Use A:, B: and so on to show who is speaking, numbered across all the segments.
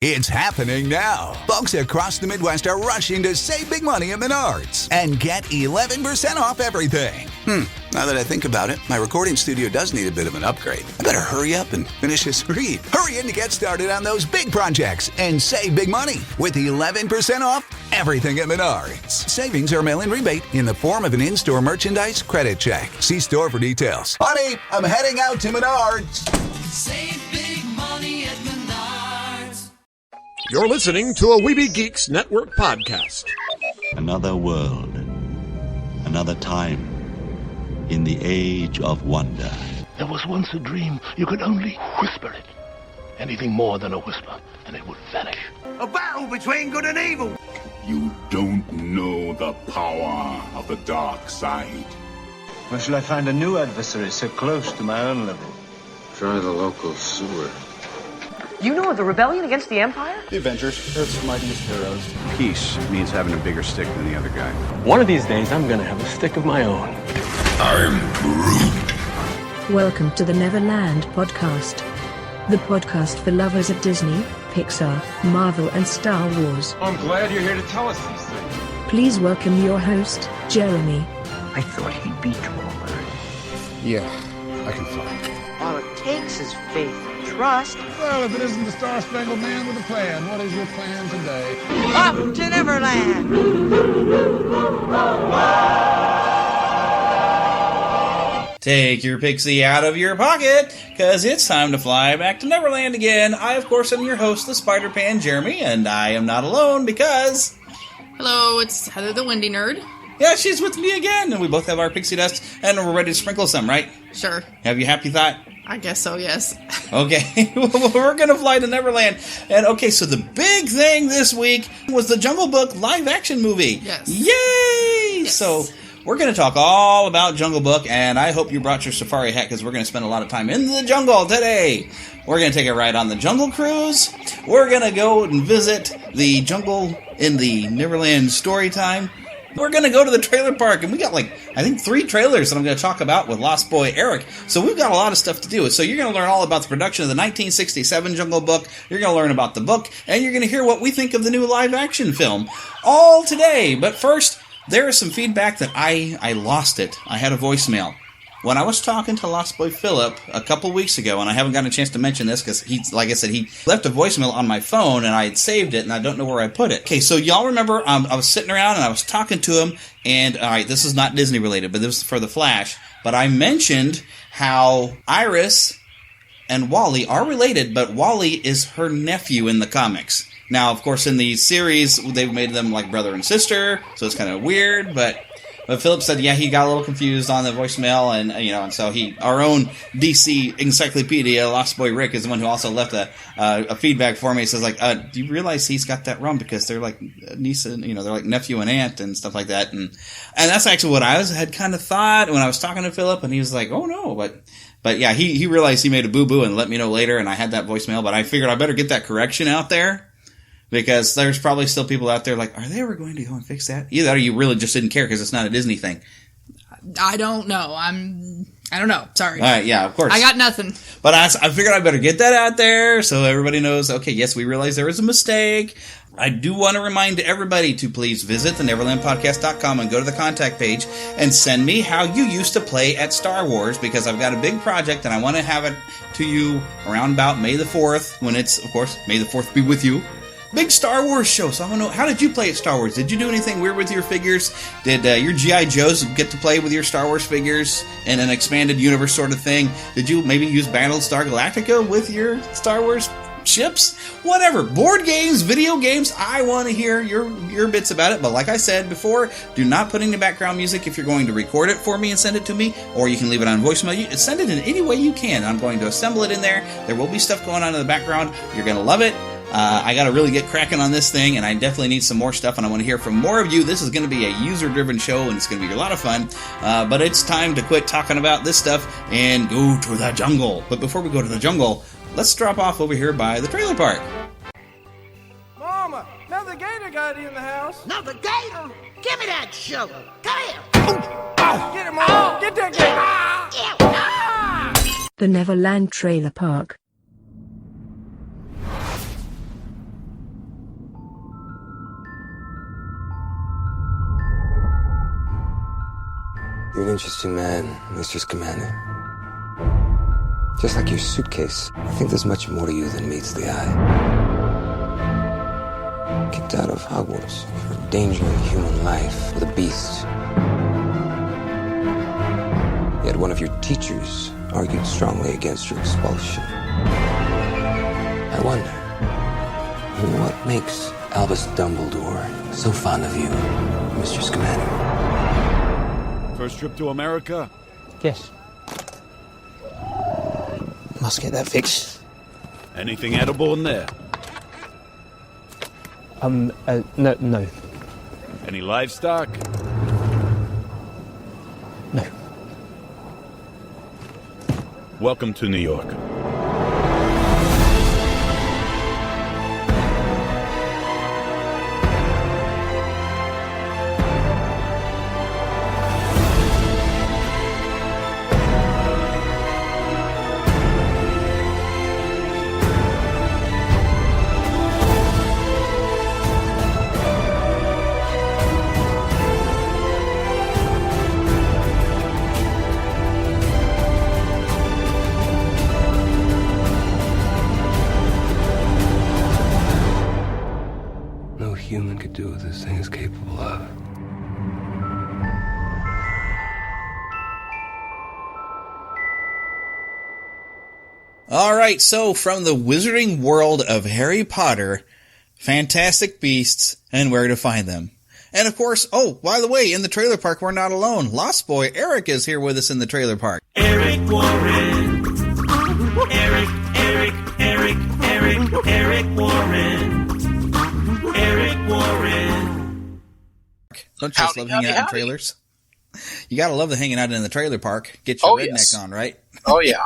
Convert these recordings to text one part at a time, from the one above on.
A: It's happening now. Folks across the Midwest are rushing to save big money at Menards and get 11% off everything. Now that I think about it, my recording studio does need a bit of an upgrade. I better hurry up and finish this read. Hurry in to get started on those big projects and save big money with 11% off everything at Menards. Savings are mail-in rebate in the form of an in-store merchandise credit check. See store for details. Honey, I'm heading out to Menards.
B: Save big money at Menards.
C: You're listening to a Weeby Geeks Network podcast.
D: Another world, another time, in the age of wonder.
E: There was once a dream. You could only whisper it. Anything more than a whisper, and it would vanish.
F: A battle between good and evil.
G: You don't know the power of the dark side.
H: Where shall I find a new adversary so close to my own level?
I: Try the local sewer.
J: You know of the rebellion against the Empire?
K: The Avengers, Earth's mightiest heroes.
L: Peace means having a bigger stick than the other guy.
M: One of these days, I'm gonna have a stick of my own.
G: I'm Groot.
N: Welcome to the Neverland Podcast. The podcast for lovers of Disney, Pixar, Marvel, and Star Wars.
I: I'm glad you're here to tell us these things.
N: Please welcome your host, Jeremy.
F: I thought he'd be taller.
L: Yeah, I can fly.
J: All it takes is faith and trust.
K: Well, if it isn't the Star-Spangled Man with a plan, what is your plan today?
J: Off to Neverland!
O: Take your Pixie out of your pocket, because it's time to fly back to Neverland again. I, of course, am your host, the Spider-Pan Jeremy, and I am not alone because...
P: Hello, it's Heather the WendyNerd.
O: Yeah, she's with me again, and we both have our pixie dust, and we're ready to sprinkle some, right?
P: Sure.
O: Have you happy thought?
P: I guess so, yes.
O: Okay, we're going to fly to Neverland. And okay, so the big thing this week was the Jungle Book live-action movie.
P: Yes.
O: Yay!
P: Yes.
O: So we're going to talk all about Jungle Book, and I hope you brought your safari hat, because we're going to spend a lot of time in the jungle today. We're going to take a ride on the Jungle Cruise. We're going to go and visit the jungle in the Neverland Storytime. We're going to go to the trailer park, and we got I think 3 trailers that I'm going to talk about with Lost Boy Eric. So we've got a lot of stuff to do. So you're going to learn all about the production of the 1967 Jungle Book. You're going to learn about the book, and you're going to hear what we think of the new live-action film. All today. But first, there is some feedback that I lost it. I had a voicemail. When I was talking to Lost Boy Philip a couple weeks ago, and I haven't gotten a chance to mention this because like I said, he left a voicemail on my phone and I had saved it and I don't know where I put it. Okay, so y'all remember I was sitting around and I was talking to him, and alright, this is not Disney related, but this was for The Flash. But I mentioned how Iris and Wally are related, but Wally is her nephew in the comics. Now, of course, in the series, they've made them like brother and sister, so it's kind of weird, but Philip said, yeah, he got a little confused on the voicemail, and and so our own DC encyclopedia, Lost Boy Rick, is the one who also left a feedback for me. He says, do you realize he's got that wrong because they're like niece and they're like nephew and aunt and stuff like that, and that's actually what I had kind of thought when I was talking to Philip, and he was like, oh no, but yeah, he realized he made a boo boo and let me know later, and I had that voicemail, but I figured I better get that correction out there. Because there's probably still people out there like, are they ever going to go and fix that? Either that or you really just didn't care because it's not a Disney thing.
P: I don't know. I don't know. Sorry.
O: All right, yeah, of course.
P: I got nothing.
O: But I figured I better get that out there so everybody knows, okay, yes, we realize there was a mistake. I do want to remind everybody to please visit the NeverlandPodcast.com and go to the contact page and send me how you used to play at Star Wars, because I've got a big project and I want to have it to you around about May the 4th, when it's, of course, May the 4th be with you. Big Star Wars show, so I want to know, how did you play at Star Wars? Did you do anything weird with your figures? Did your G.I. Joes get to play with your Star Wars figures in an expanded universe sort of thing? Did you maybe use Battlestar Galactica with your Star Wars ships? Whatever. Board games, video games, I want to hear your bits about it. But like I said before, do not put any background music if you're going to record it for me and send it to me, or you can leave it on voicemail. You send it in any way you can. I'm going to assemble it in there. There will be stuff going on in the background. You're going to love it. I got to really get cracking on this thing, and I definitely need some more stuff, and I want to hear from more of you. This is going to be a user-driven show, and it's going to be a lot of fun, but it's time to quit talking about this stuff and go to the jungle. But before we go to the jungle, let's drop off over here by the trailer park.
F: Mama, another gator got in the house.
J: Another gator? Give me that shovel. Come here.
F: Get him, Mama. Get that gator.
N: The Neverland Trailer Park.
Q: You're an interesting man, Mr. Scamander. Just like your suitcase, I think there's much more to you than meets the eye. Kicked out of Hogwarts for endangering human life with a beast. Yet one of your teachers argued strongly against your expulsion. I wonder, what makes Albus Dumbledore so fond of you, Mr. Scamander?
G: First trip to America?
R: Yes. Must get that fixed.
G: Anything edible in there?
R: No.
G: Any livestock?
R: No.
G: Welcome to New York.
Q: Human could do what this thing is capable of.
O: All right, so from the wizarding world of Harry Potter, Fantastic Beasts, and Where to Find Them. And of course, oh, by the way, in the trailer park, we're not alone. Lost Boy Eric is here with us in the trailer park.
B: Eric Warren. Eric Warren. Eric Warren.
O: Don't you just love hanging out in trailers? You gotta love the hanging out in the trailer park. Get your redneck on, right?
S: Oh, yeah.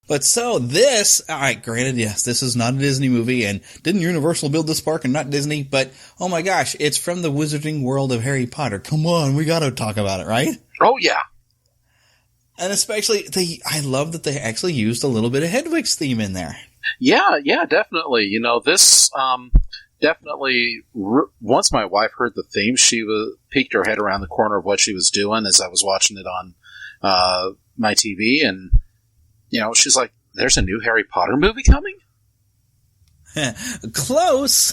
O: But so this, alright, granted, yes, this is not a Disney movie, and didn't Universal build this park and not Disney? But, oh my gosh, it's from the wizarding world of Harry Potter. Come on, we gotta talk about it, right?
S: Oh, yeah.
O: And especially, I love that they actually used a little bit of Hedwig's theme in there.
S: Yeah, definitely. You know, this, definitely, once my wife heard the theme, she peeked her head around the corner of what she was doing as I was watching it on my TV, and, you know, she's like, there's a new Harry Potter movie coming?
O: Close.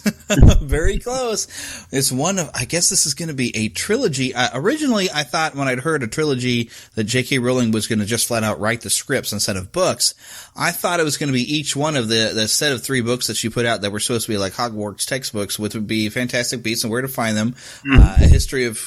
O: Very close. It's one of, I guess this is going to be a trilogy. Originally, I thought when I'd heard a trilogy that J.K. Rowling was going to just flat out write the scripts instead of books. I thought it was going to be each one of the set of 3 books that she put out that were supposed to be like Hogwarts textbooks, which would be Fantastic Beasts and Where to Find Them, a history of,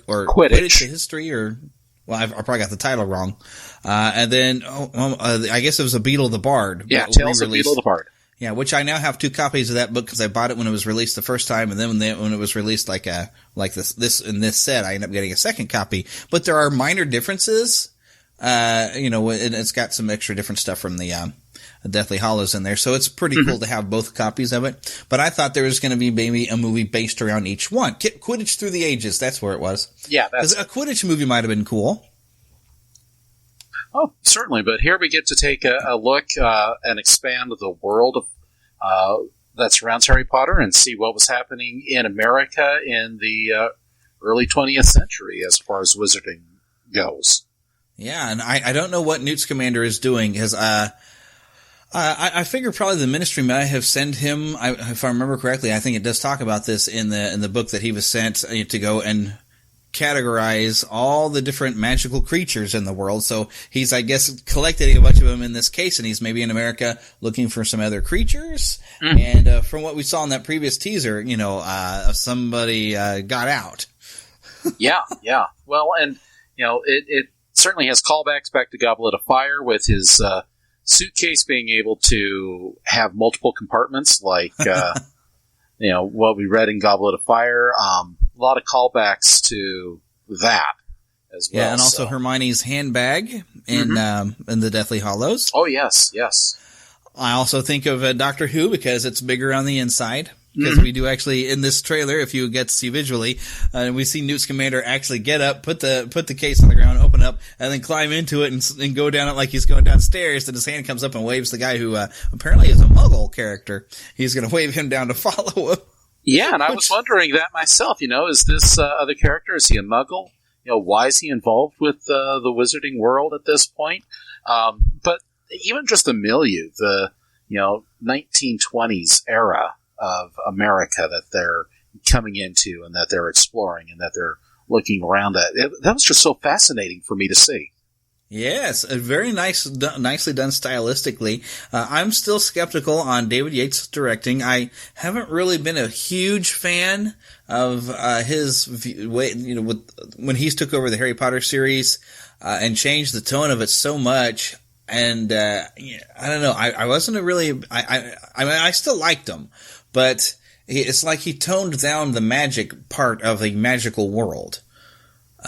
O: or Quidditch history, or, well, I probably got the title wrong. And then, I guess it was a Beetle the Bard.
S: Yeah, Tales of Beetle the Bard.
O: Yeah, which I now have 2 copies of that book because I bought it when it was released the first time, and then when it was released like this in this set, I ended up getting a second copy. But there are minor differences. You know, it's got some extra different stuff from the Deathly Hallows in there, so it's pretty cool to have both copies of it. But I thought there was going to be maybe a movie based around each one. Quidditch Through the Ages, that's where it was.
S: Yeah,
O: that's a Quidditch movie might have been cool.
S: Oh, certainly. But here we get to take a look and expand the world of that surrounds Harry Potter and see what was happening in America in the early 20th century as far as wizarding goes.
O: Yeah, and I don't know what Newt Scamander is doing, because I figure probably the Ministry might have sent him, if I remember correctly, I think it does talk about this in the book that he was sent to go and categorize all the different magical creatures in the world. So he's, I guess, collected a bunch of them in this case, and he's maybe in America looking for some other creatures. And from what we saw in that previous teaser, you know, somebody got out.
S: Yeah. Well, and, you know, it certainly has callbacks back to Goblet of Fire with his suitcase being able to have multiple compartments, like, you know, what we read in Goblet of Fire. A lot of callbacks to that as well.
O: Yeah, and also Hermione's handbag in the Deathly Hallows.
S: Oh, yes.
O: I also think of Doctor Who because it's bigger on the inside. Because we do actually, in this trailer, if you get to see visually, we see Newt Scamander actually get up, put the case on the ground, open up, and then climb into it and go down it like he's going downstairs. And his hand comes up and waves the guy who apparently is a Muggle character. He's going to wave him down to follow him.
S: Yeah, and I was wondering that myself. You know, is this other character, is he a Muggle? why is he involved with the Wizarding World at this point? But even just the milieu, the 1920s era of America that they're coming into and that they're exploring and that they're looking around at, that was just so fascinating for me to see.
O: Yes, very nicely done stylistically. I'm still skeptical on David Yates' directing. I haven't really been a huge fan of his way, when he's took over the Harry Potter series and changed the tone of it so much. And I don't know. I wasn't I still liked him, but it's like he toned down the magic part of the magical world.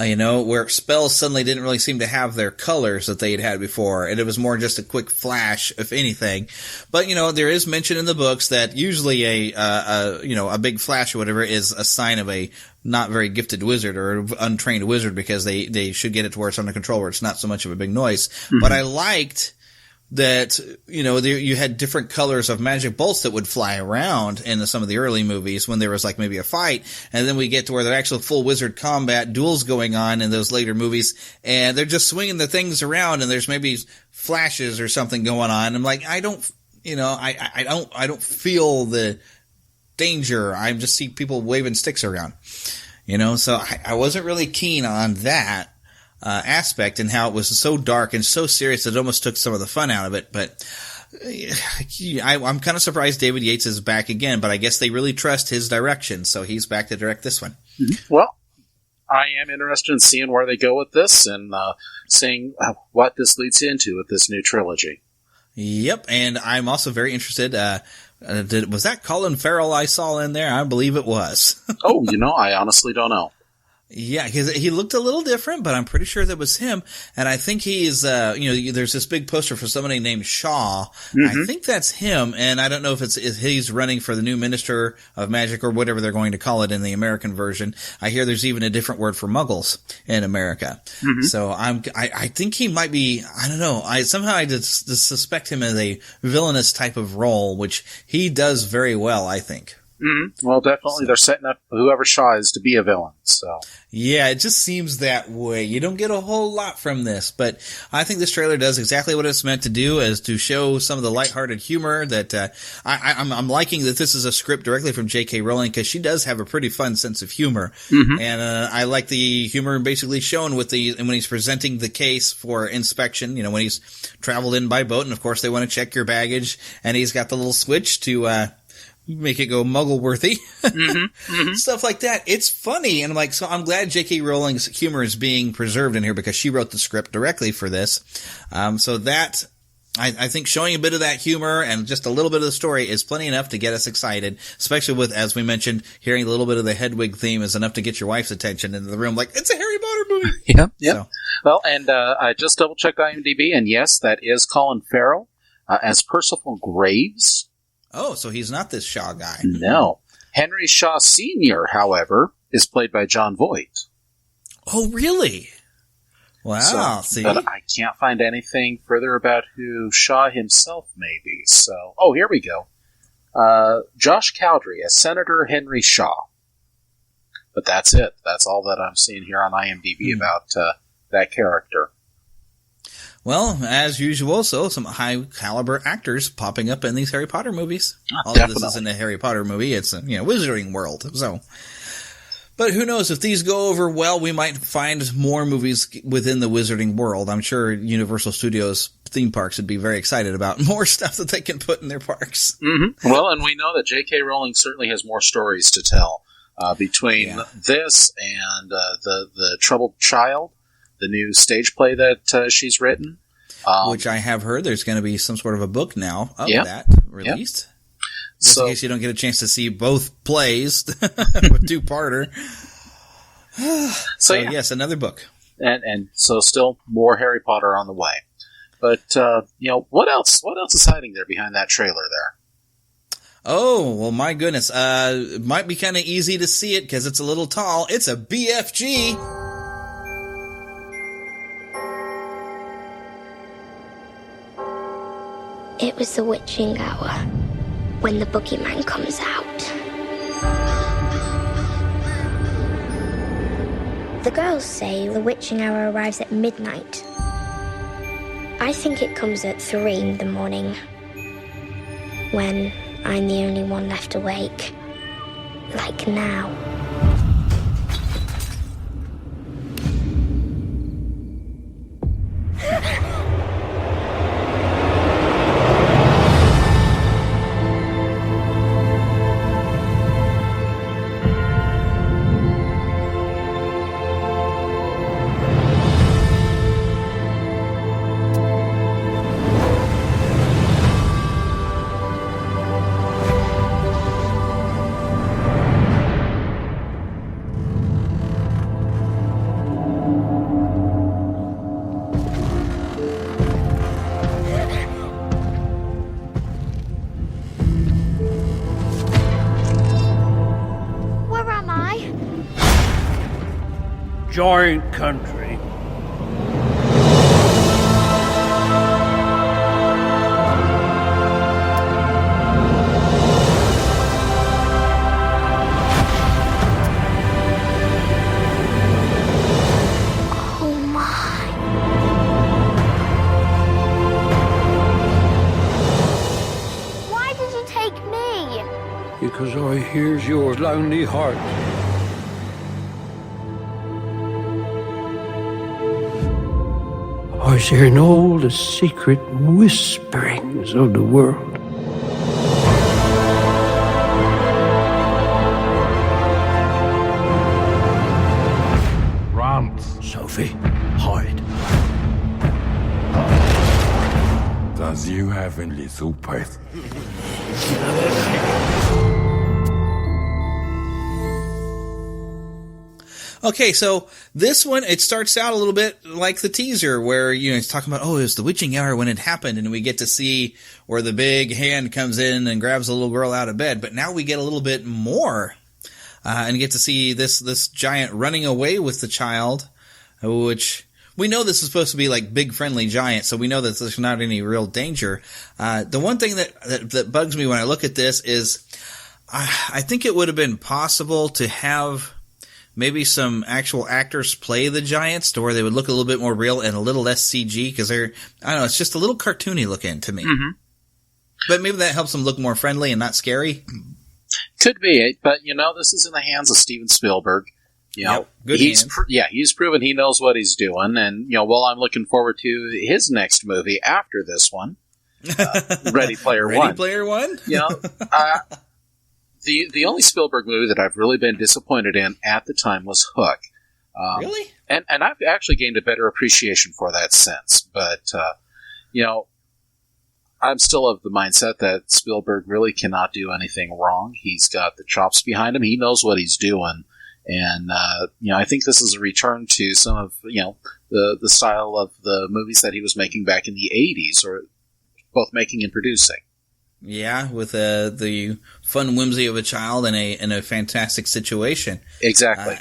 O: Where spells suddenly didn't really seem to have their colors that they had before, and it was more just a quick flash, if anything. But, there is mention in the books that usually a big flash or whatever is a sign of a not very gifted wizard or untrained wizard, because they should get it to where it's under control, where it's not so much of a big noise. Mm-hmm. But I liked that, you had different colors of magic bolts that would fly around in some of the early movies when there was like maybe a fight, and then we get to where there are actual full wizard combat duels going on in those later movies, and they're just swinging the things around, and there's maybe flashes or something going on. I'm like, I don't feel the danger. I just see people waving sticks around, so I wasn't really keen on that aspect, and how it was so dark and so serious that it almost took some of the fun out of it. But I'm kind of surprised David Yates is back again, but I guess they really trust his direction, so he's back to direct this one.
S: Well, I am interested in seeing where they go with this and seeing what this leads into with this new trilogy.
O: Yep, and I'm also very interested. Was that Colin Farrell I saw in there? I believe it was.
S: Oh, I honestly don't know.
O: Yeah, because he looked a little different, but I'm pretty sure that was him. And I think he's, there's this big poster for somebody named Shaw. Mm-hmm. I think that's him, and I don't know if he's running for the new Minister of Magic or whatever they're going to call it in the American version. I hear there's even a different word for Muggles in America. Mm-hmm. So I think he might be, I don't know. I just suspect him as a villainous type of role, which he does very well, I think.
S: Mm-hmm. Well, definitely they're setting up whoever Shaw is to be a villain. So
O: yeah, it just seems that way. You don't get a whole lot from this, but I think this trailer does exactly what it's meant to do, is to show some of the lighthearted humor that I'm liking that this is a script directly from J.K. Rowling, because she does have a pretty fun sense of humor. Mm-hmm. And I like the humor basically shown with when he's presenting the case for inspection, when he's traveled in by boat, and of course they want to check your baggage, and he's got the little switch to make it go muggle-worthy. Mm-hmm, mm-hmm. Stuff like that. It's funny. And I'm glad J.K. Rowling's humor is being preserved in here, because she wrote the script directly for this. So that, I think showing a bit of that humor and just a little bit of the story is plenty enough to get us excited, especially with, as we mentioned, hearing a little bit of the Hedwig theme is enough to get your wife's attention into the room. Like, it's a Harry Potter movie.
S: Yep. So. Well, and I just double-checked IMDb, and yes, that is Colin Farrell as Percival Graves.
O: Oh, so he's not this Shaw guy.
S: No. Henry Shaw Sr., however, is played by John Voight.
O: Oh, really? Wow.
S: See? But I can't find anything further about who Shaw himself may be. So, here we go. Josh Cowdery as Senator Henry Shaw. But that's it. That's all that I'm seeing here on IMDb about that character.
O: Well, as usual, so some high-caliber actors popping up in these Harry Potter movies. Although this isn't a Harry Potter movie, it's a Wizarding World. So, but who knows, if these go over well, we might find more movies within the Wizarding World. I'm sure Universal Studios theme parks would be very excited about more stuff that they can put in their parks.
S: Mm-hmm. Well, and we know that J.K. Rowling certainly has more stories to tell between this and the Troubled Child, the new stage play that she's written.
O: Which I have heard there's going to be some sort of a book now of that released. Just in case you don't get a chance to see both plays, two-parter. So yes, another book.
S: And so still more Harry Potter on the way. But, what else? What else is hiding there behind that trailer there?
O: Oh, well, my goodness. It might be kind of easy to see it because it's a little tall. It's a BFG.
T: It was the witching hour, when the boogeyman comes out. The girls say the witching hour arrives at midnight. I think it comes at 3 in the morning, when I'm the only one left awake, like now.
K: Giant country.
T: Oh my. Why did you take me?
K: Because I hears your lonely heart. I was hearing all the secret whisperings of the world.
G: Run!
K: Sophie, hide.
G: Does you have any little pet?
O: Okay, so this one, it starts out a little bit like the teaser where, it's talking about, it was the witching hour when it happened, and we get to see where the big hand comes in and grabs the little girl out of bed. But now we get a little bit more, and get to see this giant running away with the child, which we know this is supposed to be like big friendly giant, so we know that there's not any real danger. The one thing that bugs me when I look at this is, I think it would have been possible to have maybe some actual actors play the giants to where they would look a little bit more real and a little less CG, because it's just a little cartoony looking to me. Mm-hmm. But maybe that helps them look more friendly and not scary.
S: Could be, but this is in the hands of Steven Spielberg. He's proven he knows what he's doing, and while I'm looking forward to his next movie after this one, Ready Player One.
O: Ready Player One?
S: The only Spielberg movie that I've really been disappointed in at the time was Hook.
O: Really?
S: And I've actually gained a better appreciation for that since. But, I'm still of the mindset that Spielberg really cannot do anything wrong. He's got the chops behind him. He knows what he's doing. And, I think this is a return to some of, the style of the movies that he was making back in the 80s, or both making and producing.
O: Yeah, with the fun whimsy of a child in a fantastic situation.
S: Exactly.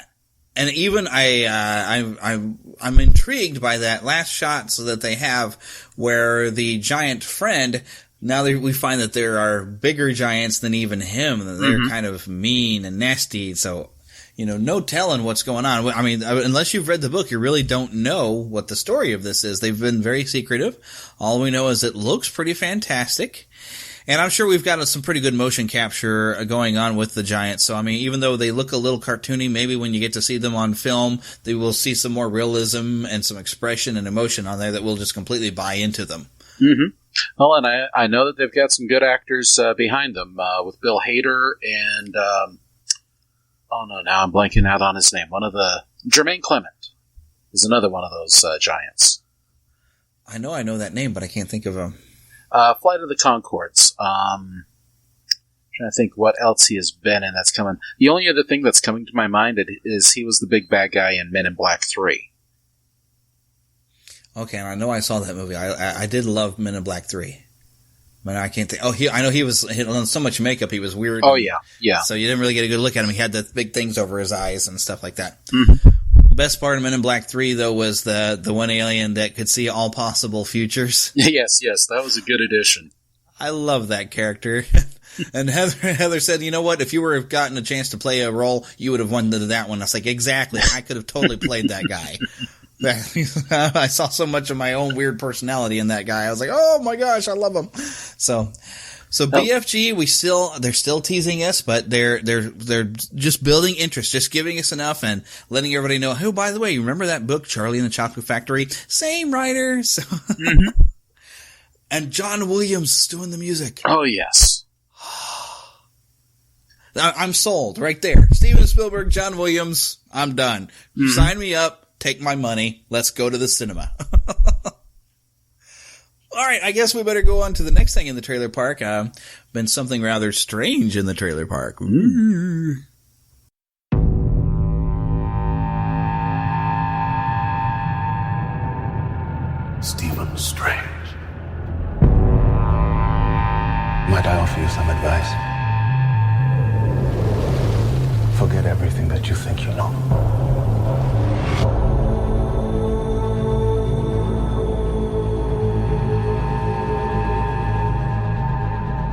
O: And even I'm intrigued by that last shot so that they have where the giant friend, now we find that there are bigger giants than even him, that they're kind of mean and nasty. So, no telling what's going on. I mean, unless you've read the book, you really don't know what the story of this is. They've been very secretive. All we know is it looks pretty fantastic. And I'm sure we've got some pretty good motion capture going on with the giants. So, even though they look a little cartoony, maybe when you get to see them on film, they will see some more realism and some expression and emotion on there that we'll just completely buy into them.
S: Mm-hmm. Well, and I know that they've got some good actors behind them, with Bill Hader and, now I'm blanking out on his name. Jermaine Clement is another one of those giants.
O: I know that name, but I can't think of him.
S: Flight of the Conchords. Trying to think what else he has been in that's coming. The only other thing that's coming to my mind is he was the big bad guy in Men in Black 3.
O: Okay, I know I saw that movie. I did love Men in Black 3. But I can't think. I know he was on so much makeup. He was weird.
S: Oh, yeah.
O: So you didn't really get a good look at him. He had the big things over his eyes and stuff like that.
S: Mm-hmm.
O: Best part of Men in Black 3, though, was the one alien that could see all possible futures.
S: Yes, that was a good addition.
O: I love that character. And Heather said, you know what? If you would have gotten a chance to play a role, you would have won that one. I was like, exactly. I could have totally played that guy. I saw so much of my own weird personality in that guy. I was like, oh my gosh, I love him. So BFG, they're still teasing us, but they're just building interest, just giving us enough and letting everybody know, oh, by the way, you remember that book, Charlie and the Chocolate Factory? Same writer. So And John Williams is doing the music.
S: Oh, yes.
O: I'm sold right there. Steven Spielberg, John Williams, I'm done. Sign me up, take my money, let's go to the cinema. All right, I guess we better go on to the next thing in the trailer park. Been something rather strange in the trailer park. Ooh.
E: Stephen Strange. Might I offer you some advice? Forget everything that you think you know.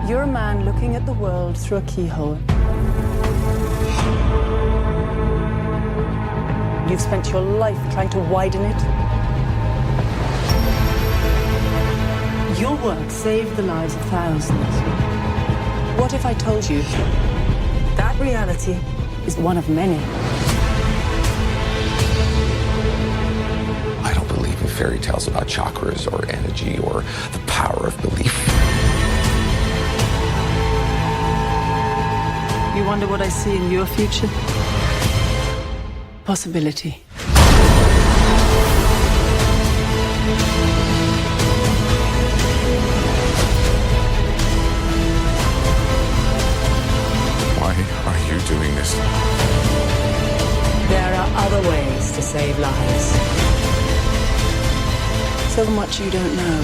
U: You're a man looking at the world through a keyhole. You've spent your life trying to widen it. Your work saved the lives of thousands. What if I told you that reality is one of many?
Q: I don't believe in fairy tales about chakras or energy or the power of belief.
U: You wonder what I see in your future? Possibility.
Q: Why are you doing this?
U: There are other ways to save lives. So much you don't know.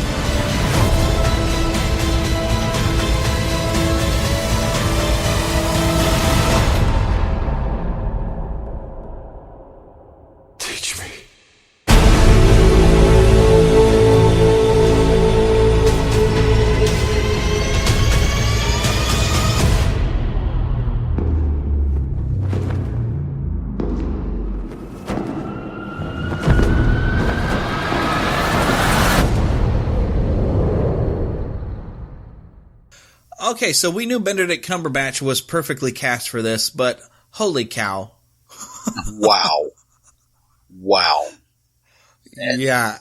O: Okay, so we knew Benedict Cumberbatch was perfectly cast for this, but holy cow.
S: Wow.
O: Yeah.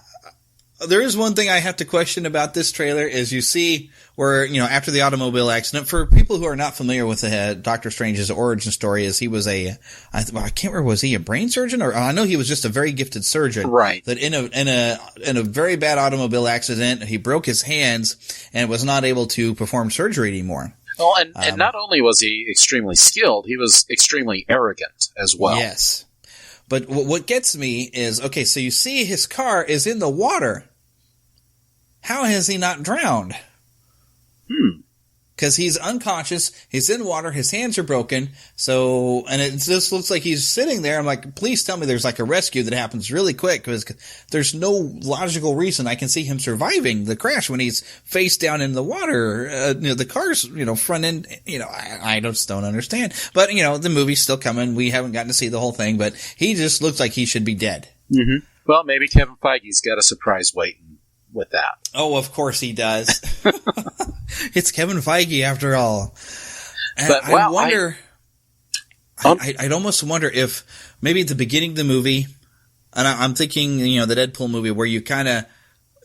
O: There is one thing I have to question about this trailer is you see where, after the automobile accident, for people who are not familiar with Doctor Strange's origin story, is he was I can't remember, was he a brain surgeon? Or I know he was just a very gifted surgeon.
S: Right.
O: That in a very bad automobile accident, he broke his hands and was not able to perform surgery anymore.
S: Well, and not only was he extremely skilled, he was extremely arrogant as well.
O: Yes. But what gets me is, okay, so you see his car is in the water. How has he not drowned? Because he's unconscious, he's in water, his hands are broken, and it just looks like he's sitting there. I'm like, please tell me there's like a rescue that happens really quick, because there's no logical reason I can see him surviving the crash when he's face down in the water. The car's, front end, I just don't understand. But, the movie's still coming. We haven't gotten to see the whole thing, but he just looks like he should be dead.
S: Mm-hmm. Well, maybe Kevin Feige's got a surprise waiting with that.
O: Oh, of course he does. It's Kevin Feige after all. And
S: but, well,
O: I wonder, I'd almost wonder if maybe at the beginning of the movie, and I'm thinking, the Deadpool movie where you kind of,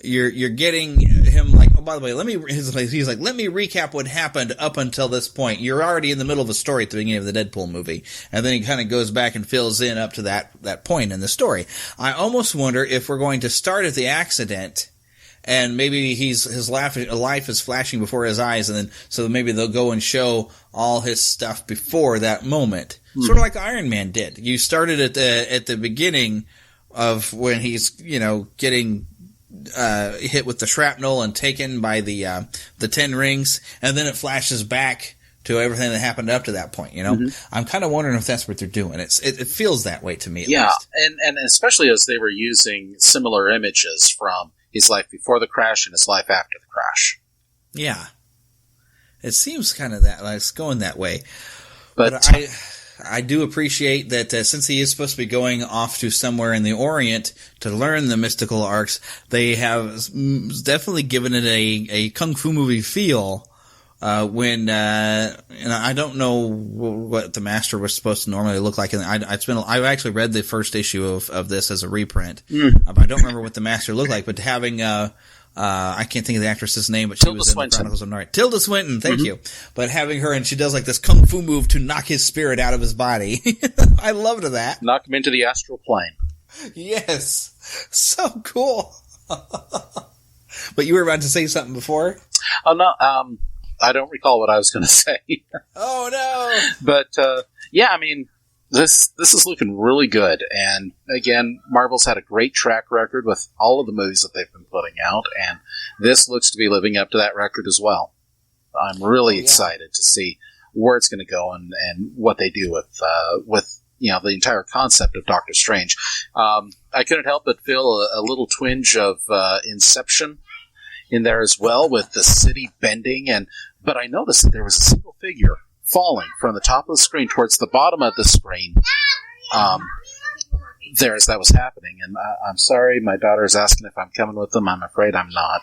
O: you're getting him like, oh, by the way, he's like, let me recap what happened up until this point. You're already in the middle of a story at the beginning of the Deadpool movie. And then he kind of goes back and fills in up to that point in the story. I almost wonder if we're going to start at the accident, and maybe his life is flashing before his eyes, and then so maybe they'll go and show all his stuff before that moment, sort of like Iron Man did. You started at the beginning of when he's getting hit with the shrapnel and taken by the 10 rings, and then it flashes back to everything that happened up to that point. I'm kind of wondering if that's what they're doing. It feels that way to me. At least.
S: and especially as they were using similar images from his life before the crash and his life after the crash.
O: Yeah. It seems kind of that, like it's going that way. But I do appreciate that since he is supposed to be going off to somewhere in the Orient to learn the mystical arts, they have definitely given it a kung fu movie feel. And I don't know what the master was supposed to normally look like. And I've actually read the first issue of this as a reprint. I don't remember what the master looked like, but having I can't think of the actress's name, but she was in the Chronicles of Narnia. Tilda Swinton, thank you. But having her, and she does like this kung fu move to knock his spirit out of his body. I loved that.
S: Knock him into the astral plane.
O: Yes. So cool. But you were about to say something before?
S: Oh, no. I don't recall what I was going to say.
O: Oh, no.
S: But, yeah, I mean, this is looking really good. And, again, Marvel's had a great track record with all of the movies that they've been putting out. And this looks to be living up to that record as well. I'm really excited to see where it's going to go and what they do with the entire concept of Doctor Strange. I couldn't help but feel a little twinge of Inception in there as well, with the city bending, but I noticed that there was a single figure falling from the top of the screen towards the bottom of the screen. There as that was happening, and I'm sorry, my daughter is asking if I'm coming with them. I'm afraid I'm not,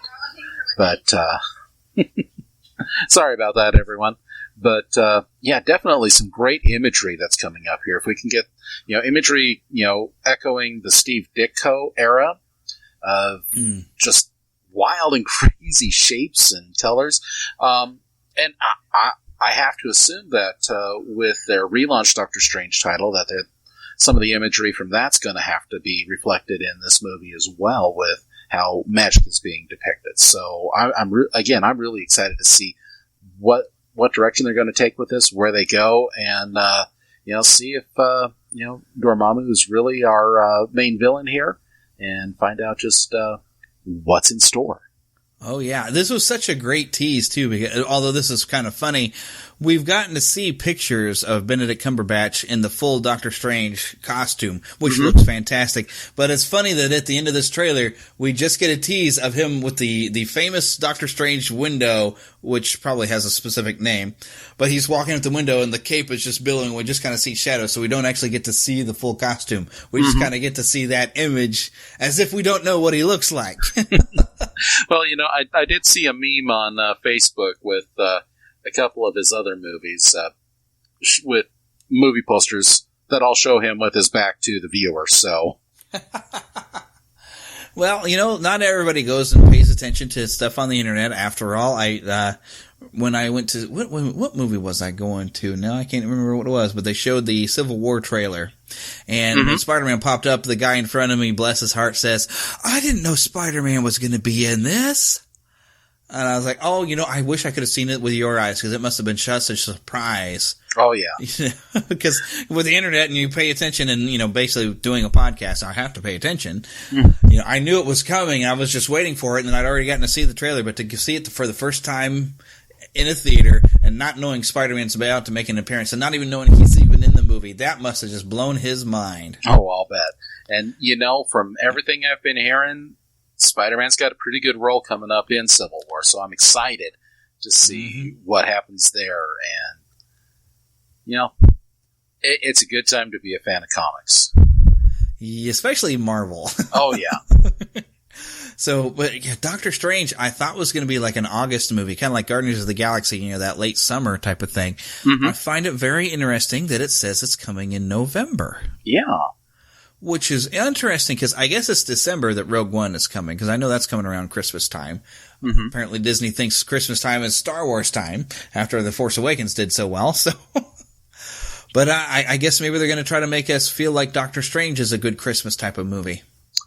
S: but sorry about that, everyone. But yeah, definitely some great imagery that's coming up here. If we can get imagery, echoing the Steve Ditko era of just wild and crazy shapes and colors. And I have to assume that with their relaunch Doctor Strange title, that some of the imagery from that's going to have to be reflected in this movie as well, with how magic is being depicted. So I'm really excited to see what direction they're going to take with this, where they go, and see if Dormammu is really our main villain here, and find out just what's in store.
O: Oh, yeah. This was such a great tease, too, because although this is kind of funny, we've gotten to see pictures of Benedict Cumberbatch in the full Doctor Strange costume, which looks fantastic. But it's funny that at the end of this trailer, we just get a tease of him with the famous Doctor Strange window, which probably has a specific name. But he's walking out the window, and the cape is just billowing. We just kind of see shadows, so we don't actually get to see the full costume. We just kind of get to see that image as if we don't know what he looks like.
S: Well, I did see a meme on Facebook with a couple of his other movies with movie posters that all show him with his back to the viewer. So,
O: well, not everybody goes and pays attention to stuff on the internet. After all, when I went to what movie was I going to? Now I can't remember what it was, but they showed the Civil War trailer. And when Spider-Man popped up, the guy in front of me, bless his heart, says, "I didn't know Spider-Man was going to be in this." And I was like, "Oh, I wish I could have seen it with your eyes, because it must have been such a surprise."
S: Oh, yeah.
O: Because with the internet and you pay attention and, basically doing a podcast, I have to pay attention. I knew it was coming. I was just waiting for it, and I'd already gotten to see the trailer. But to see it for the first time in a theater and not knowing Spider-Man's about to make an appearance and not even knowing he's even in the movie, that must have just blown his mind.
S: Oh, I'll bet. And, from everything I've been hearing, Spider-Man's got a pretty good role coming up in Civil War, so I'm excited to see what happens there. And, it's a good time to be a fan of comics.
O: Especially Marvel.
S: Oh, yeah.
O: So, but yeah, Doctor Strange, I thought was going to be like an August movie, kind of like Guardians of the Galaxy, that late summer type of thing. I find it very interesting that it says it's coming in November.
S: Yeah.
O: Which is interesting, because I guess it's December that Rogue One is coming, because I know that's coming around Christmas time. Apparently Disney thinks Christmas time is Star Wars time, after The Force Awakens did so well, so... But I guess maybe they're going to try to make us feel like Doctor Strange is a good Christmas type of movie.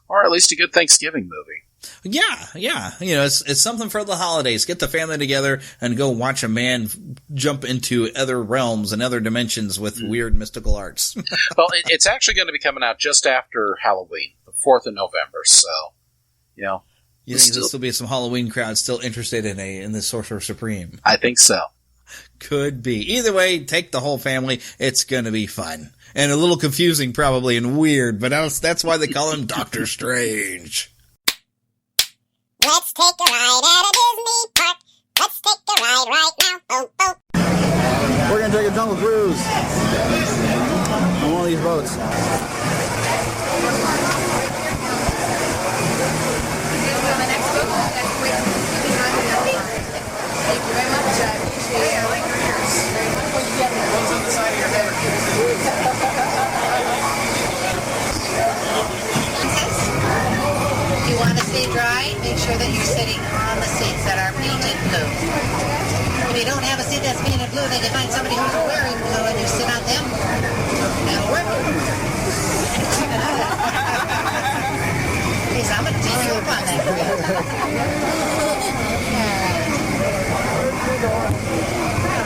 S: Or at least a good Thanksgiving movie.
O: Yeah. It's something for the holidays. Get the family together and go watch a man jump into other realms and other dimensions with weird mystical arts.
S: Well, it's actually going to be coming out just after Halloween, the 4th of November, so,
O: You think there'll still be some Halloween crowd still interested in the Sorcerer Supreme?
S: I think so.
O: Could be. Either way, take the whole family. It's going to be fun. And a little confusing probably and weird, but that's why they call him Doctor Strange.
A: Let's take a ride at a Disney park. Let's take a ride right now. Boat, boat.
V: We're gonna take a jungle cruise on one of these boats.
J: Thank you very much. I appreciate it. I like your ears. One's on the side of your head. If you want to stay dry, make sure that you're sitting on the seats that are painted blue. If you don't have a seat that's painted blue, then you find somebody who's wearing blue and you sit on them. That'll work. Please, I'm going to take you up on that.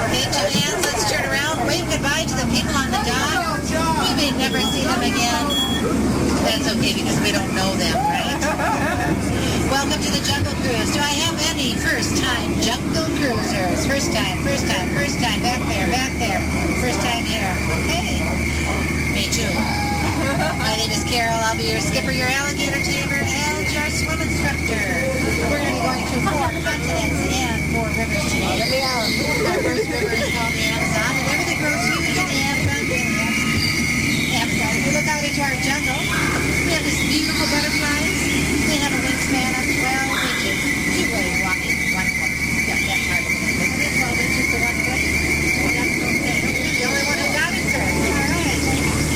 J: Okay, two hands, let's turn around, wave goodbye to the people on the dock. We may never see them again. That's okay because we don't know them, right? Welcome to the Jungle Cruise. Do I have any first-time Jungle Cruisers? First time, back there. First time here. Okay. Me too. My name is Carol. I'll be your skipper, your alligator tamer, and your swim instructor. We're going to be going through 4 continents and 4 rivers today. Our first river is called the Amazon, and everything grows huge in the Amazon. If you look out into our jungle, we have these beautiful butterflies. They have a wingspan of 12 inches. Two ways walking 1 foot. Yeah, that's hard to believe. 12 inches to 1 foot. The only one who got it, sir. All right.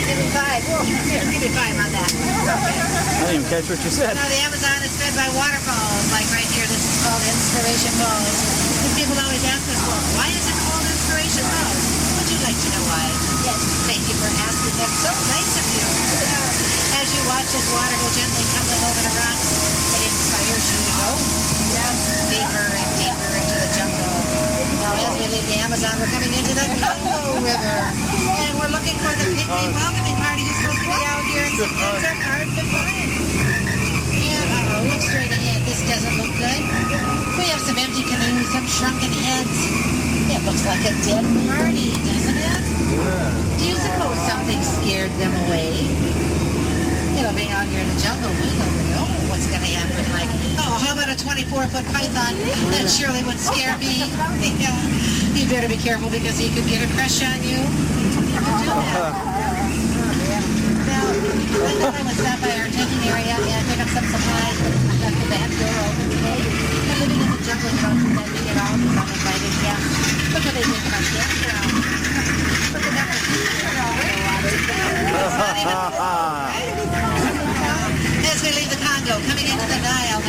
J: Give me 5. Here, give me 5 on that.
V: I didn't even catch what you said.
J: No, the Amazon is fed by waterfalls, like right here. This is called Inspiration Falls. And people always ask us, well, why is it called Inspiration Falls? Would you like to know why? Yes. Thank you for asking. That's so nice of you. As you watch this water go gently tumbling over the rocks, it inspires you to go deeper and deeper into the jungle. Now, as we leave the Amazon, we're coming into the Congo River. And we're looking for the picnic welcoming party who's supposed to be out here, and some things are hard to find. And, look straight ahead. This doesn't look good. We have some empty canoes, some shrunken heads. It looks like a dead party, doesn't it? Do you suppose something scared them away? You know, being out here in the jungle, we don't know what's going to happen. Like, oh, how about a 24-foot python? That surely would scare me. Yeah. You better be careful because he could get a crush on you. Now, I thought I would stop by our tenting area and pick up some supplies. Left the back door open today. But living in the jungle, you don't pretend to get all these uninvited guests. Look what they did to my campground. Look at that. As we leave the Congo, coming into the Nile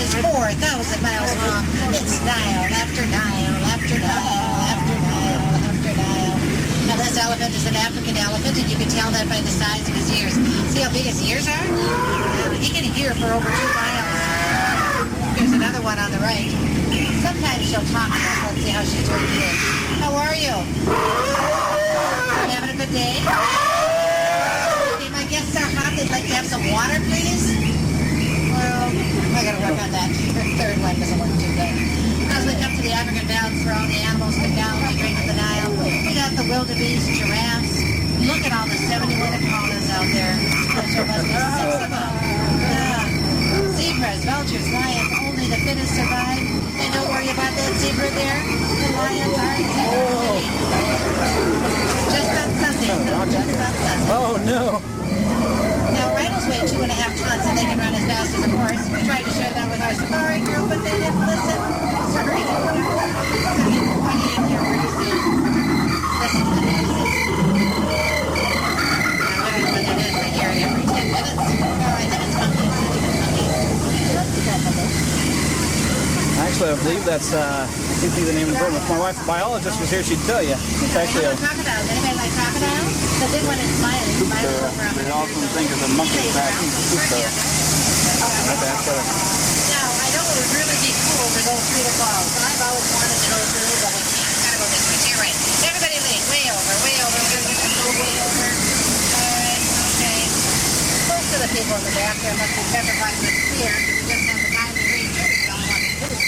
J: is 4,000 miles long. It's Nile after Nile after Nile after Nile after Nile. Now this elephant is an African elephant, and you can tell that by the size of his ears. See how big his ears are? He can hear for over 2 miles. Here's another one on the right. Sometimes she'll talk to us. Let's see how she's doing today. How are you? Having a good day? Okay, my guests are hot. They'd like to have some water, please? Well, I gotta work on that. Your third one doesn't work too good. As we come to the African mountains where all the animals come down and drink of the Nile, we got the wildebeest, giraffes. Look at all the 71 iguanas out there. There must be 6 of them. Zebras, vultures, lions, only the fittest survive. And don't worry about that zebra there. The lions aren't zebras. Just on Sunday, though. Just on Sunday.
V: Oh, no.
J: Now, rhinos weigh 2.5 tons and they can run as fast as a horse. We tried to share that with our safari group, but they didn't listen. Sorry. So you can find it in here pretty soon. Listen to the music. Now, we're going to put it in right here every 10 minutes. Oh, I think it's funky.
V: Actually, I believe that's, could be the name of the bird. If my wife, a biologist, was here, she'd tell you. It's actually a...
J: Crocodiles. Anybody like crocodiles? The big one is smiling.
V: They also think of the monkey back.
J: Now, I know it would really be cool to go through the falls, and I've always wanted to go through, but we can't. Gotta go this way. To your right. Everybody lean. Way over, way over. We're gonna go way over. Alright, okay. Most of the people in the back there must be petrified with fear, because we just have the time to read through. We don't want to do it.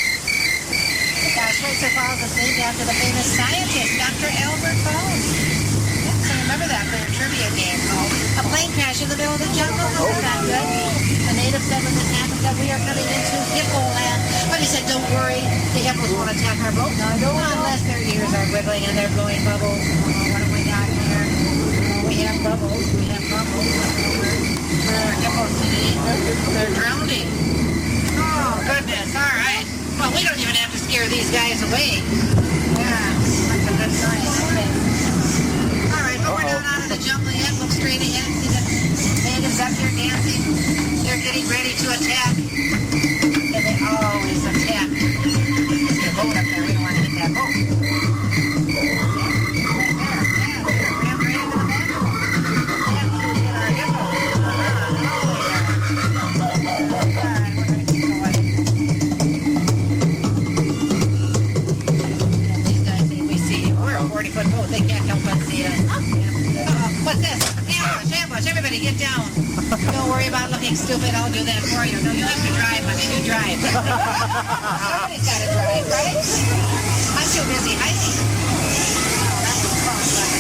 J: Schweitzer Falls is named after the famous scientist, Dr. Albert Falls. Yep, so remember that for your trivia game called A Plane Crash in the Middle of the Jungle. Wasn't that good? The native said when this happened that we are coming into hippo land. But he said, don't worry, the hippos won't attack our boat. No, unless their ears are wiggling and they're blowing bubbles. What have we got here? We have bubbles. We have bubbles. Where are hippos today? They're drowning. Oh, goodness. All right. Well, we don't even have to scare these guys away. Yeah, that's a good sign. Okay. All right, but we're not out of the jungle yet. Look straight ahead. See the natives up here dancing. They're getting ready to attack. And they always attack. There's a boat up there. We don't want to hit that boat. Right there. Yeah, they're rammed right into the back. Yeah, get our hippo. These guys, we see, we're a 40-foot boat. They can't help but see us. What's this? Ambush. Everybody get down. Don't worry about looking stupid. I'll do that for you. No, you have to drive, honey. You drive. Somebody's got to drive, right? I'm too busy hiding. Oh, that's a fun one.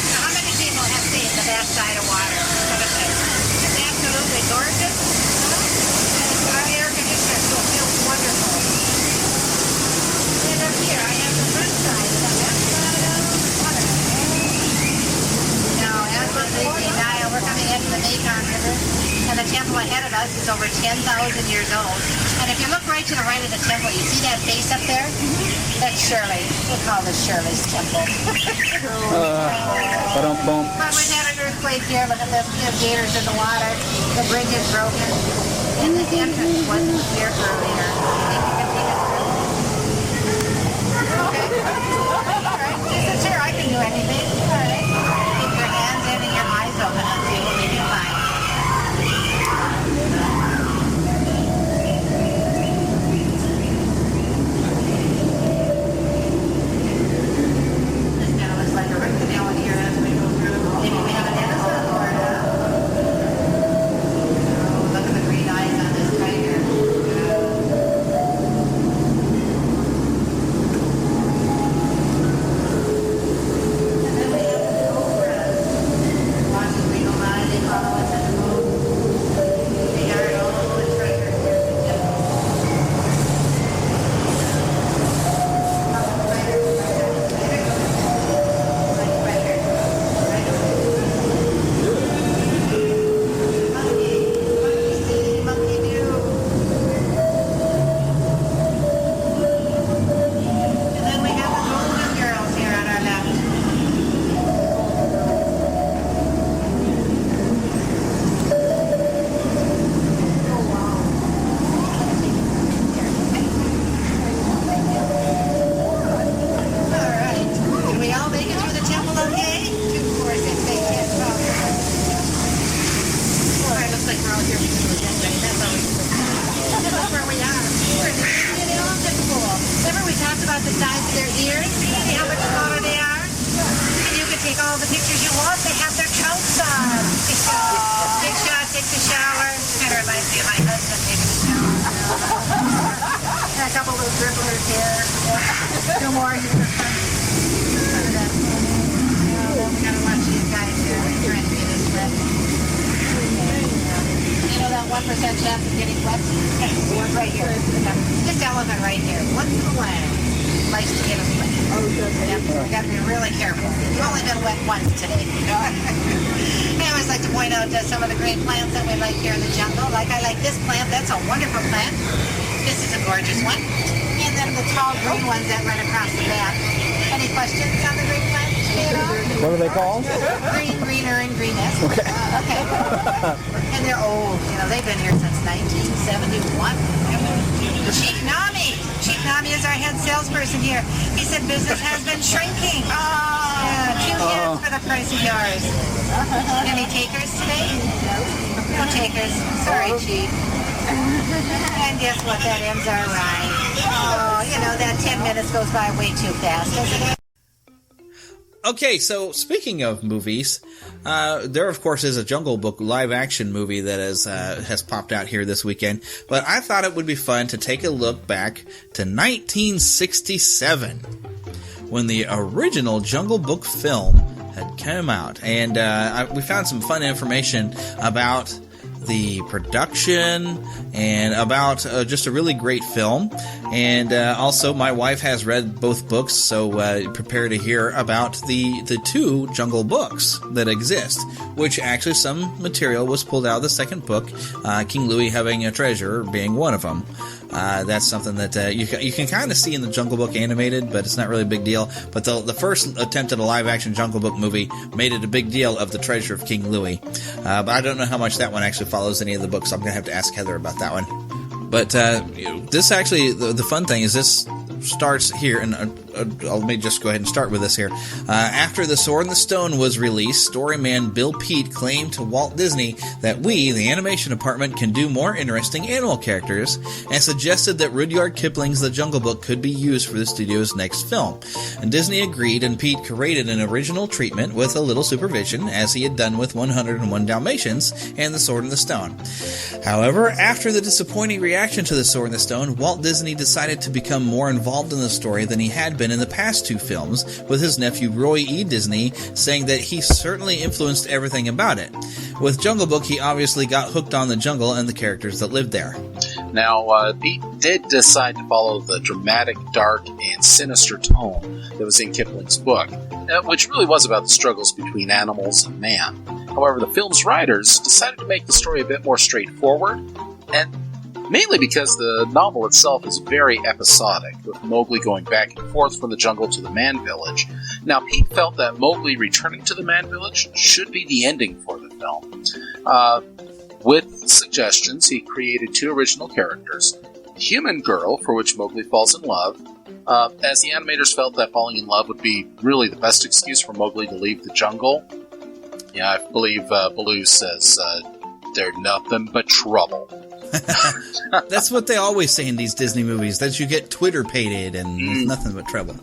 J: Now, how many people have seen the best side of water? It's absolutely gorgeous. It's our air conditioner, so it feels wonderful. And up here, I have the front side of the best side of water. Now, as was the Nile, we're coming into the Mekong River, and the temple ahead of us is over 10,000 years old. And if you look right to the right of the temple, you see that face up there? That's Shirley. We'll call this Shirley's temple. But we've had an earthquake here. Look at this. There's gators in the water. The bridge is broken. And this entrance wasn't here earlier. Think you can take us through? Okay. All right. Since here, I can do anything. All right. Keep your hands in and your eyes open and see what we can find. This kind of looks like a root canal in here as we go through. Maybe we have an innocent or look at the green eyes on this tiger. And then we have the cobras. Watch as we go by, they follow us in the boat. They guard all the treasures here in the temple. Monkey do. And then we have the golden girls here on our left. Oh, wow. All right. Did we all make it through the temple okay? 2, 4, 6, 8, 10, 12. All right, looks like we're all here because of the jet. That's always good. Look where we are. We're in the Indian elephant pool. Remember we talked about the size of their ears? See how much smaller they are? And you can take all the pictures you want. They have their coats on. Big shot, takes a shower. Kind of reminds me of my husband taking a shower. And a couple little dribblers here. 2 more here. Look at that. We gotta watch these guys here. They're trying to get us wet. You know that 1% chance of getting wet? One right here. This elephant right here. Once in a while likes to get us wet. Yep, we got to be really careful. You've only been wet once today. I always like to point out some of the great plants that we like here in the jungle. Like I like this plant. That's a wonderful plant. This is a gorgeous one. And then the tall green ones that run across the back. Any questions on the green plants today at all?
R: What are they called?
J: Green, greener, and greenest.
R: Okay.
J: Okay. And they're old. You know, they've been here since 1971. Chief Nami. Chief Nami is our head salesperson here. He said business has been shrinking. Yeah, 2 years for the price of yours. Any takers today? No takers. Sorry, Chief. And guess what? That ends our ride. Oh, you know, that 10 minutes goes by way too fast, doesn't it?
O: Okay, so speaking of movies, there of course is a Jungle Book live-action movie that has popped out here this weekend. But I thought it would be fun to take a look back to 1967, when the original Jungle Book film had come out, and we found some fun information about the production, and about just a really great film. And also, my wife has read both books, so prepare to hear about the two Jungle books that exist, which actually some material was pulled out of the second book, King Louie Having a Treasure being one of them. That's something that you can kind of see in the Jungle Book animated, but it's not really a big deal. But the first attempt at a live-action Jungle Book movie made it a big deal of the treasure of King Louie. But I don't know how much that one actually follows any of the books, so I'm going to have to ask Heather about that one. But this actually, the fun thing is this starts here, and let me just go ahead and start with this here. After The Sword and the Stone was released, storyman Bill Peet claimed to Walt Disney that we, the animation department, can do more interesting animal characters, and suggested that Rudyard Kipling's The Jungle Book could be used for the studio's next film. And Disney agreed, and Peet created an original treatment with a little supervision, as he had done with 101 Dalmatians and The Sword and the Stone. However, after the disappointing reaction to The Sword and the Stone, Walt Disney decided to become more involved in the story than he had been in the past two films, with his nephew Roy E. Disney saying that he certainly influenced everything about it. With Jungle Book, he obviously got hooked on the jungle and the characters that lived there.
S: Now, Pete did decide to follow the dramatic, dark, and sinister tone that was in Kipling's book, which really was about the struggles between animals and man. However, the film's writers decided to make the story a bit more straightforward, and mainly because the novel itself is very episodic, with Mowgli going back and forth from the jungle to the man village. Now, Pete felt that Mowgli returning to the man village should be the ending for the film. With suggestions, he created two original characters: Human Girl, for which Mowgli falls in love, as the animators felt that falling in love would be really the best excuse for Mowgli to leave the jungle. Yeah, I believe Baloo says, they're nothing but trouble.
O: That's what they always say in these Disney movies, that you get Twitter-pated and it's nothing but trouble.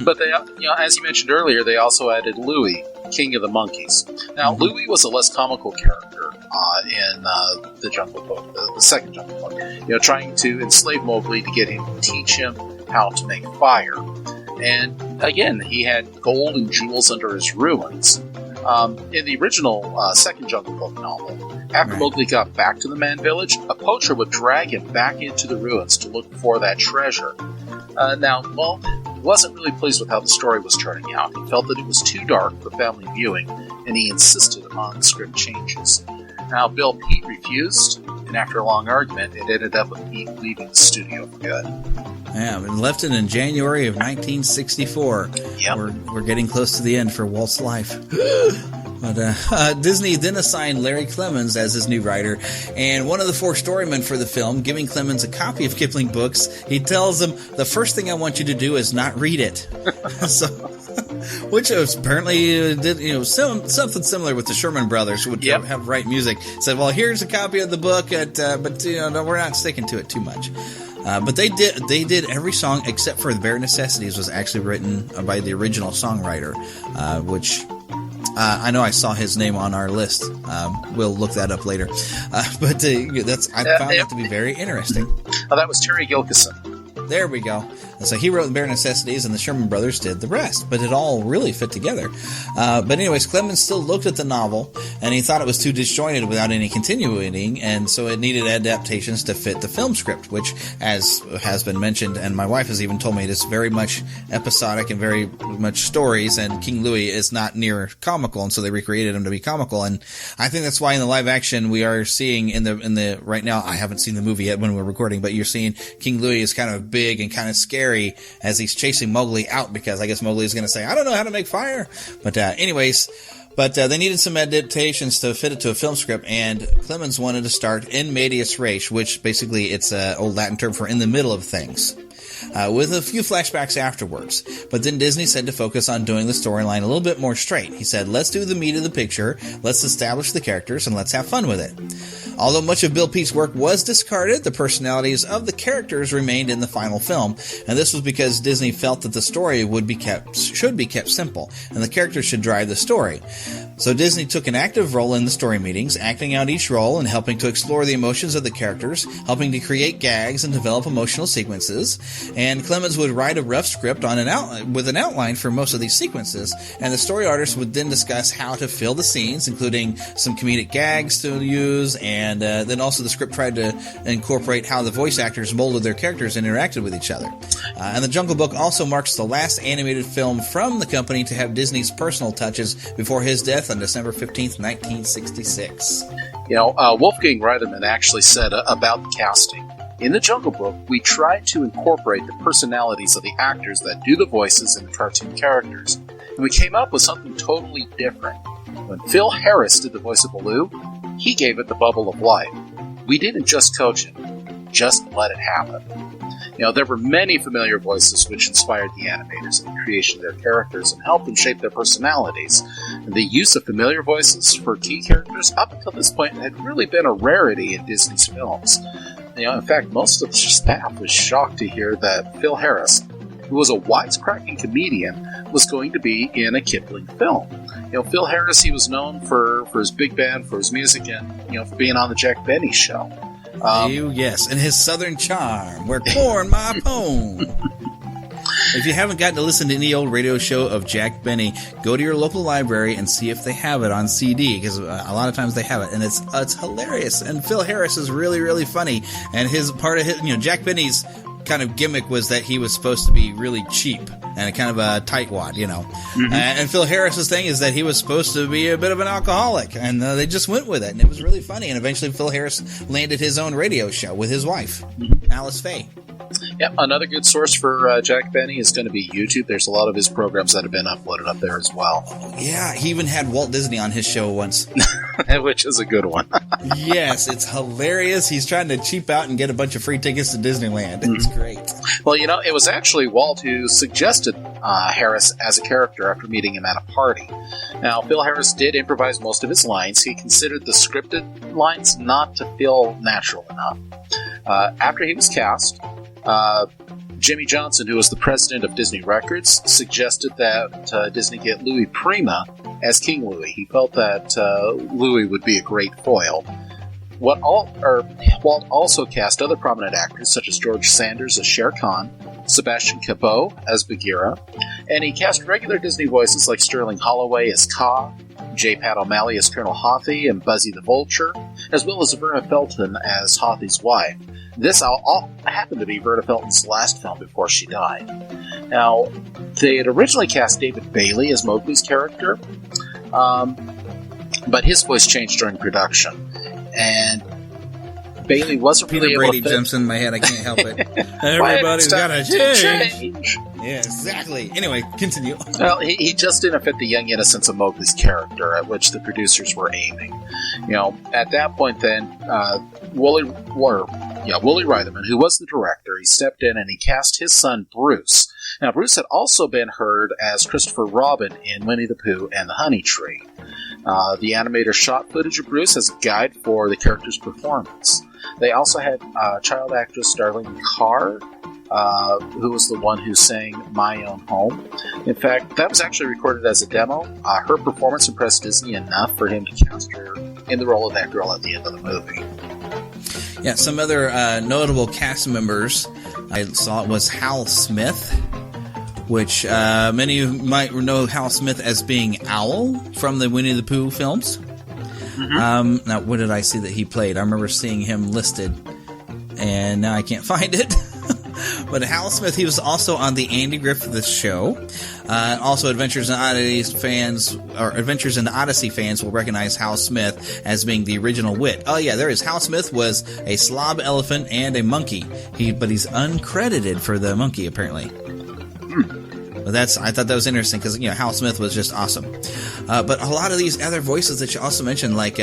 S: But they, as you mentioned earlier, they also added Louie, King of the Monkeys. Now, Louie was a less comical character in the Jungle Book, the second Jungle Book. Trying to enslave Mowgli to get him to teach him how to make fire. And again, he had gold and jewels under his ruins. In the original second Jungle Book novel, after Mowgli got back to the man village, a poacher would drag him back into the ruins to look for that treasure. Now, Walt wasn't really pleased with how the story was turning out. He felt that it was too dark for family viewing, and he insisted on script changes. Now, Bill Peet refused, and after a long argument, it ended up with Peet leaving the studio for good.
O: Yeah, we left it in January of 1964.
S: Yep.
O: We're getting close to the end for Walt's life. But Disney then assigned Larry Clemens as his new writer, and one of the four storymen for the film, giving Clemens a copy of Kipling books, he tells him, "The first thing I want you to do is not read it." So, which apparently did something similar with the Sherman Brothers, who would have write music. Said, "Well, here's a copy of the book, but we're not sticking to it too much." But they did every song except for "The Bare Necessities" was actually written by the original songwriter, which I know I saw his name on our list. We'll look that up later. But I found that to be very interesting.
S: Oh, that was Terry Gilkyson.
O: There we go. And so he wrote The Bare Necessities, and the Sherman Brothers did the rest. But it all really fit together. But anyways, Clemens still looked at the novel, and he thought it was too disjointed without any continuing, and so it needed adaptations to fit the film script, which, as has been mentioned, and my wife has even told me, it is very much episodic and very much stories, and King Louie is not near comical, and so they recreated him to be comical. And I think that's why in the live action we are seeing in the right now, I haven't seen the movie yet when we're recording, but you're seeing King Louie is kind of big and kind of scary as he's chasing Mowgli out, because I guess Mowgli is going to say, "I don't know how to make fire." But anyways, they needed some adaptations to fit it to a film script, and Clemens wanted to start in medias res, which basically it's an old Latin term for in the middle of things, with a few flashbacks afterwards. But then Disney said to focus on doing the storyline a little bit more straight. He said, "Let's do the meat of the picture, let's establish the characters, and let's have fun with it." Although much of Bill Peet's work was discarded, the personalities of the characters remained in the final film, and this was because Disney felt that the story should be kept simple, and the characters should drive the story. So Disney took an active role in the story meetings, acting out each role and helping to explore the emotions of the characters, helping to create gags and develop emotional sequences. And Clemens would write a rough script on with an outline for most of these sequences, and the story artist would then discuss how to fill the scenes, including some comedic gags to use, and then also the script tried to incorporate how the voice actors molded their characters and interacted with each other. And The Jungle Book also marks the last animated film from the company to have Disney's personal touches before his death on December 15th, 1966.
S: Wolfgang Reitman actually said about the casting, "In The Jungle Book, we tried to incorporate the personalities of the actors that do the voices in the cartoon characters, and we came up with something totally different. When Phil Harris did the voice of Baloo, he gave it the bubble of life. We didn't just coach him, just let it happen." There were many familiar voices which inspired the animators in the creation of their characters and helped them shape their personalities. And the use of familiar voices for key characters up until this point had really been a rarity in Disney's films. In fact, most of the staff was shocked to hear that Phil Harris, who was a wisecracking comedian, was going to be in a Kipling film. Phil Harris, he was known for his big band, for his music, and for being on the Jack Benny Show.
O: Yes, and his Southern charm, where corn my pone. If you haven't gotten to listen to any old radio show of Jack Benny, go to your local library and see if they have it on CD, because a lot of times they have it, and it's hilarious. And Phil Harris is really, really funny, and his part of his, Jack Benny's kind of gimmick was that he was supposed to be really cheap and kind of a tightwad,
S: Mm-hmm.
O: And Phil Harris's thing is that he was supposed to be a bit of an alcoholic, and they just went with it, and it was really funny. And eventually Phil Harris landed his own radio show with his wife, Alice Faye.
S: Yep, another good source for Jack Benny is going to be YouTube. There's a lot of his programs that have been uploaded up there as well.
O: Yeah, he even had Walt Disney on his show once.
S: Which is a good one.
O: Yes, it's hilarious. He's trying to cheap out and get a bunch of free tickets to Disneyland. It's great.
S: Well, it was actually Walt who suggested Harris as a character after meeting him at a party. Now, Phil Harris did improvise most of his lines. He considered the scripted lines not to feel natural enough. After he was cast, Jimmy Johnson, who was the president of Disney Records, suggested that Disney get Louis Prima as King Louis. He felt that Louis would be a great foil. Walt also cast other prominent actors such as George Sanders as Shere Khan, Sebastian Cabot as Bagheera, and he cast regular Disney voices like Sterling Holloway as Kaa, J. Pat O'Malley as Colonel Hothy and Buzzy the Vulture, as well as Verna Felton as Hothy's wife. This all happened to be Verna Felton's last film before she died. Now, they had originally cast David Bailey as Mowgli's character, but his voice changed during production. And Bailey wasn't really able
O: Brady
S: to...
O: jumps in my head, I can't help it. Everybody's got to change. Yeah, exactly. Anyway, continue.
S: Well, he just didn't fit the young innocence of Mowgli's character, at which the producers were aiming. At that point then, Wooly Reitman, who was the director, he stepped in and he cast his son Bruce. Now, Bruce had also been heard as Christopher Robin in Winnie the Pooh and the Honey Tree. The animator shot footage of Bruce as a guide for the character's performance. They also had child actress Darlene Carr, who was the one who sang My Own Home. In fact, that was actually recorded as a demo. Her performance impressed Disney enough for him to cast her in the role of that girl at the end of the movie.
O: Yeah, some other notable cast members I saw was Hal Smith, which many of you might know Hal Smith as being Owl from the Winnie the Pooh films. Mm-hmm. Now, what did I see that he played? I remember seeing him listed, and now I can't find it. But Hal Smith, he was also on the Andy Griffith Show. Also, Adventures in Odyssey fans will recognize Hal Smith as being the original wit. Oh yeah, there is. Hal Smith was a slob elephant and a monkey. But he's uncredited for the monkey, apparently. But I thought that was interesting because, Hal Smith was just awesome. But a lot of these other voices that you also mentioned, like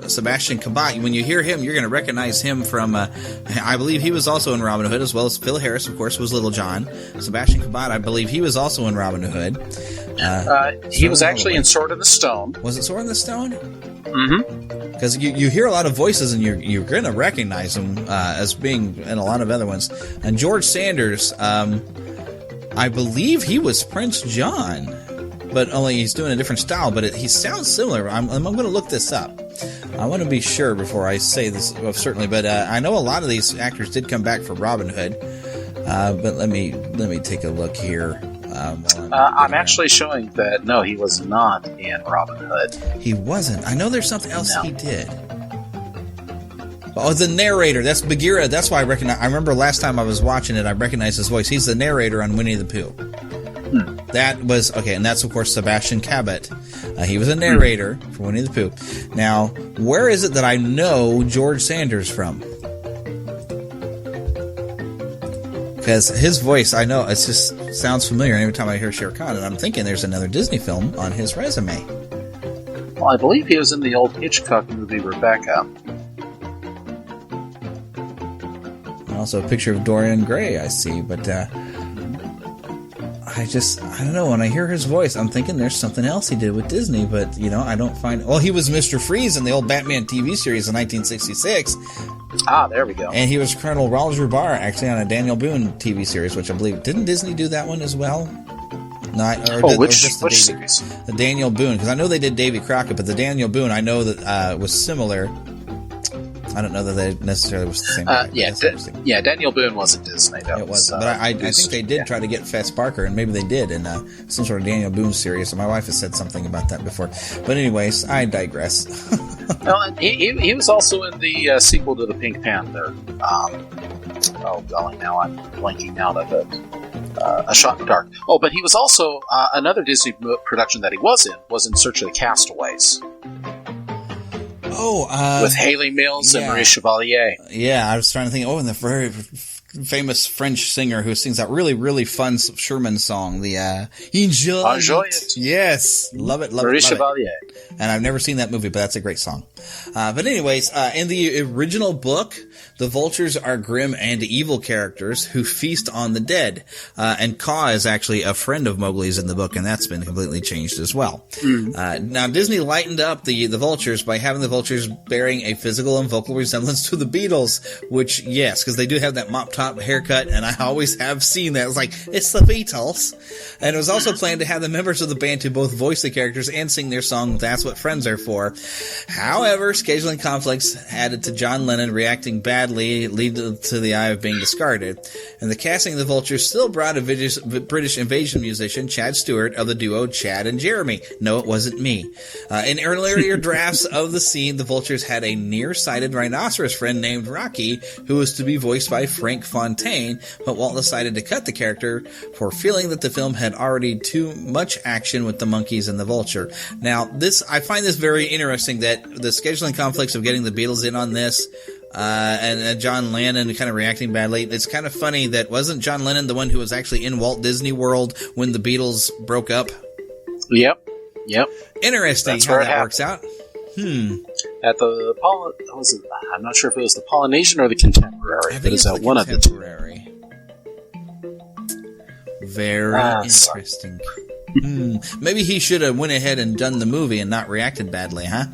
O: Sebastian Cabot, when you hear him, you're going to recognize him from, I believe he was also in Robin Hood, as well as Phil Harris, of course, was Little John. Sebastian Cabot, I believe he was also in Robin Hood.
S: He was actually in Sword in the Stone.
O: Was it Sword in the Stone?
S: Mm-hmm.
O: Because you hear a lot of voices and you're going to recognize them as being in a lot of other ones. And George Sanders, I believe he was Prince John, but only he's doing a different style, but he sounds similar. I'm going to look this up. I want to be sure before I say this certainly, but I know a lot of these actors did come back for Robin Hood. But let me take a look here.
S: I'm actually showing that no, he was not in Robin Hood.
O: He wasn't. I know there's something else he did. Oh, the narrator. That's Bagheera. That's why I recognize. I remember last time I was watching it, I recognized his voice. He's the narrator on Winnie the Pooh. That was okay, and that's of course Sebastian Cabot. He was a narrator for Winnie the Pooh. Now, where is it that I know George Sanders from? Because his voice, I know, it just sounds familiar every time I hear Shere Khan, and I'm thinking there's another Disney film on his resume.
S: Well, I believe he was in the old Hitchcock movie Rebecca.
O: And also a picture of Dorian Gray, I see, but I don't know, when I hear his voice, I'm thinking there's something else he did with Disney, but, I don't find... Well, he was Mr. Freeze in the old Batman TV series in 1966.
S: Ah, there we go.
O: And he was Colonel Roger Barr, actually, on a Daniel Boone TV series, which I believe... Didn't Disney do that one as well?
S: Which series?
O: The Daniel Boone, because I know they did Davy Crockett, but the Daniel Boone, I know that was similar. I don't know that they necessarily was the same.
S: Daniel Boone wasn't Disney.
O: It was, but I think they did try to get Fess Parker, and maybe they did in some sort of Daniel Boone series. And my wife has said something about that before. But anyways, I digress.
S: Well, he was also in the sequel to the Pink Panther. Oh golly, now I'm blanking out of it. A Shot in the Dark. Oh, but he was also another Disney production that he was in Search of the Castaways. With Haley Mills and Marie Chevalier.
O: Yeah, I was trying to think. And the very famous French singer who sings that really, really fun Sherman song, the Enjoy It. Yes, love it,
S: Marie Chevalier.
O: And I've never seen that movie, but that's a great song. But anyways, in the original book, the vultures are grim and evil characters who feast on the dead. And Kaa is actually a friend of Mowgli's in the book, and that's been completely changed as well. Now, Disney lightened up the vultures by having the vultures bearing a physical and vocal resemblance to the Beatles, which, yes, because they do have that mop-top haircut, and I always have seen that. It's like, it's the Beatles. And it was also planned to have the members of the band to both voice the characters and sing their song, That's What Friends Are For. However, scheduling conflicts added to John Lennon reacting badly, leading to the eye of being discarded. And the casting of the vultures still brought a British invasion musician, Chad Stewart, of the duo Chad and Jeremy. No, it wasn't me. In earlier drafts of the scene, the vultures had a nearsighted rhinoceros friend named Rocky, who was to be voiced by Frank Fontaine, but Walt decided to cut the character for feeling that the film had already too much action with the monkeys and the vulture. Now, I find this very interesting that the scheduling conflicts of getting the Beatles in on this, and John Lennon kind of reacting badly. It's kind of funny that wasn't John Lennon the one who was actually in Walt Disney World when the Beatles broke up?
S: Yep.
O: Interesting how that works out.
S: At the I'm not sure if it was the Polynesian or the Contemporary.
O: I think it's
S: one of the two.
O: Very interesting. Maybe he should have went ahead and done the movie and not reacted badly, huh?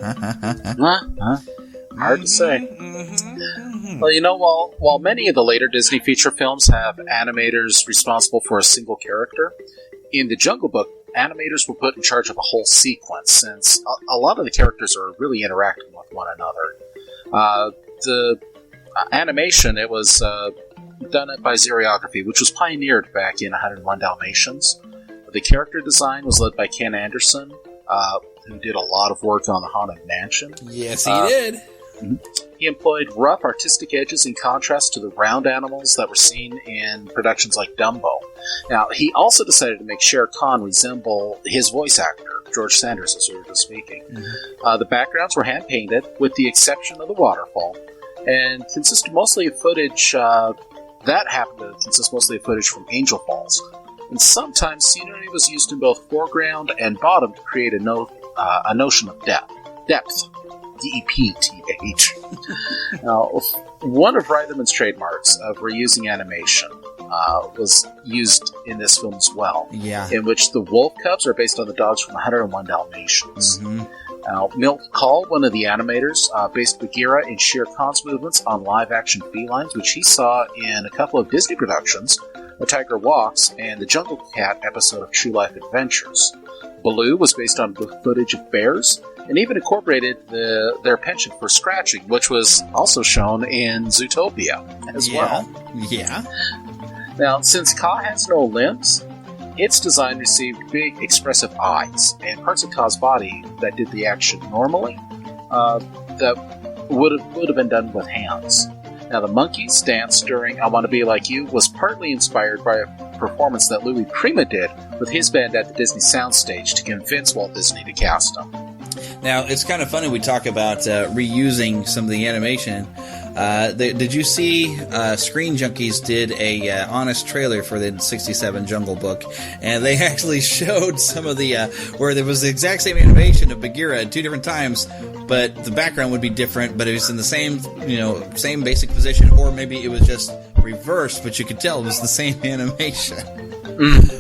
S: Hard to say. Well, while many of the later Disney feature films have animators responsible for a single character, in the Jungle Book, animators were put in charge of a whole sequence, since a lot of the characters are really interacting with one another. The animation, it was done by Xeriography, which was pioneered back in 101 Dalmatians. The character design was led by Ken Anderson, who did a lot of work on the Haunted Mansion.
O: Yes, he did.
S: He employed rough artistic edges in contrast to the round animals that were seen in productions like Dumbo. Now, he also decided to make Shere Khan resemble his voice actor, George Sanders, as we were just speaking. The backgrounds were hand-painted, with the exception of the waterfall, and consisted mostly of footage from Angel Falls. And sometimes scenery was used in both foreground and bottom to create a notion of depth. D-E-P-T-H. Now, one of Reitman's trademarks of reusing animation was used in this film as well.
O: Yeah.
S: In which the wolf cubs are based on the dogs from 101 Dalmatians. Now, Milt Kahl, one of the animators, based Bagheera in Shere Khan's movements on live-action felines, which he saw in a couple of Disney productions, A Tiger Walks and the Jungle Cat episode of True Life Adventures. Baloo was based on footage of bears, and even incorporated their penchant for scratching, which was also shown in Zootopia as well.
O: Yeah.
S: Now, since Kaa has no limbs, its design received big, expressive eyes, and parts of Kaa's body that did the action normally that would have been done with hands. Now, the monkey's dance during I Want to Be Like You was partly inspired by a performance that Louis Prima did with his band at the Disney Soundstage to convince Walt Disney to cast him.
O: Now, it's kind of funny we talk about reusing some of the animation. Did you see Screen Junkies did a honest trailer for the 67 Jungle Book, and they actually showed some of the where there was the exact same animation of Bagheera at 2 different times, but the background would be different, but it was in the same same basic position, or maybe it was just reversed, but you could tell it was the same animation.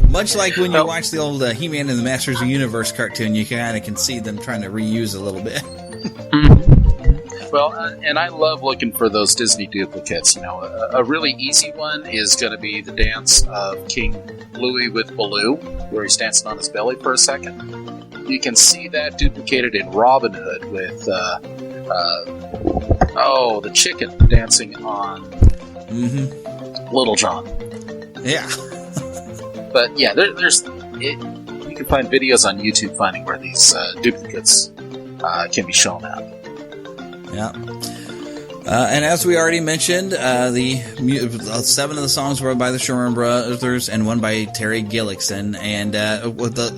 O: Much like when you watch the old He-Man and the Masters of the Universe cartoon, you kind of can see them trying to reuse a little bit.
S: Well, and I love looking for those Disney duplicates. A really easy one is going to be the dance of King Louis with Baloo, where he's dancing on his belly for a second. You can see that duplicated in Robin Hood with, the chicken dancing on Little John.
O: Yeah.
S: But yeah, you can find videos on YouTube finding where these duplicates can be shown at.
O: Yeah. And as we already mentioned, 7 of the songs were by the Sherman Brothers and one by Terry Gillickson. And with the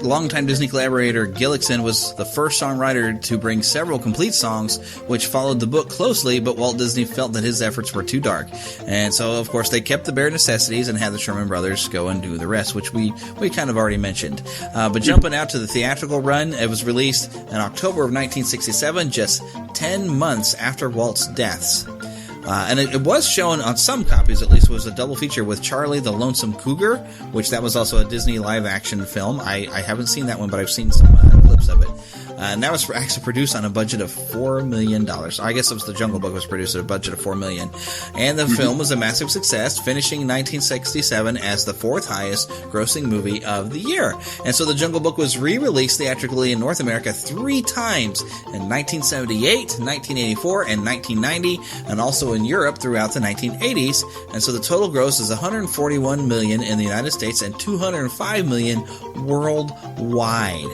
O: longtime Disney collaborator, Gillickson was the first songwriter to bring several complete songs, which followed the book closely, but Walt Disney felt that his efforts were too dark. And so, of course, they kept the bare necessities and had the Sherman Brothers go and do the rest, which we kind of already mentioned. But jumping out to the theatrical run, it was released in October of 1967, just 10 months after Walt's deaths. And it was shown on some copies, at least, was a double feature with Charlie the Lonesome Cougar, which that was also a Disney live-action film. I haven't seen that one, but I've seen some clips of it. And that was actually produced on a budget of $4 million. I guess it was the Jungle Book was produced at a budget of $4 million. And the film was a massive success, finishing 1967 as the 4th highest grossing movie of the year. And so the Jungle Book was re-released theatrically in North America 3 times in 1978, 1984, and 1990, and also in Europe throughout the 1980s. And so the total gross is $141 million in the United States and $205 million worldwide.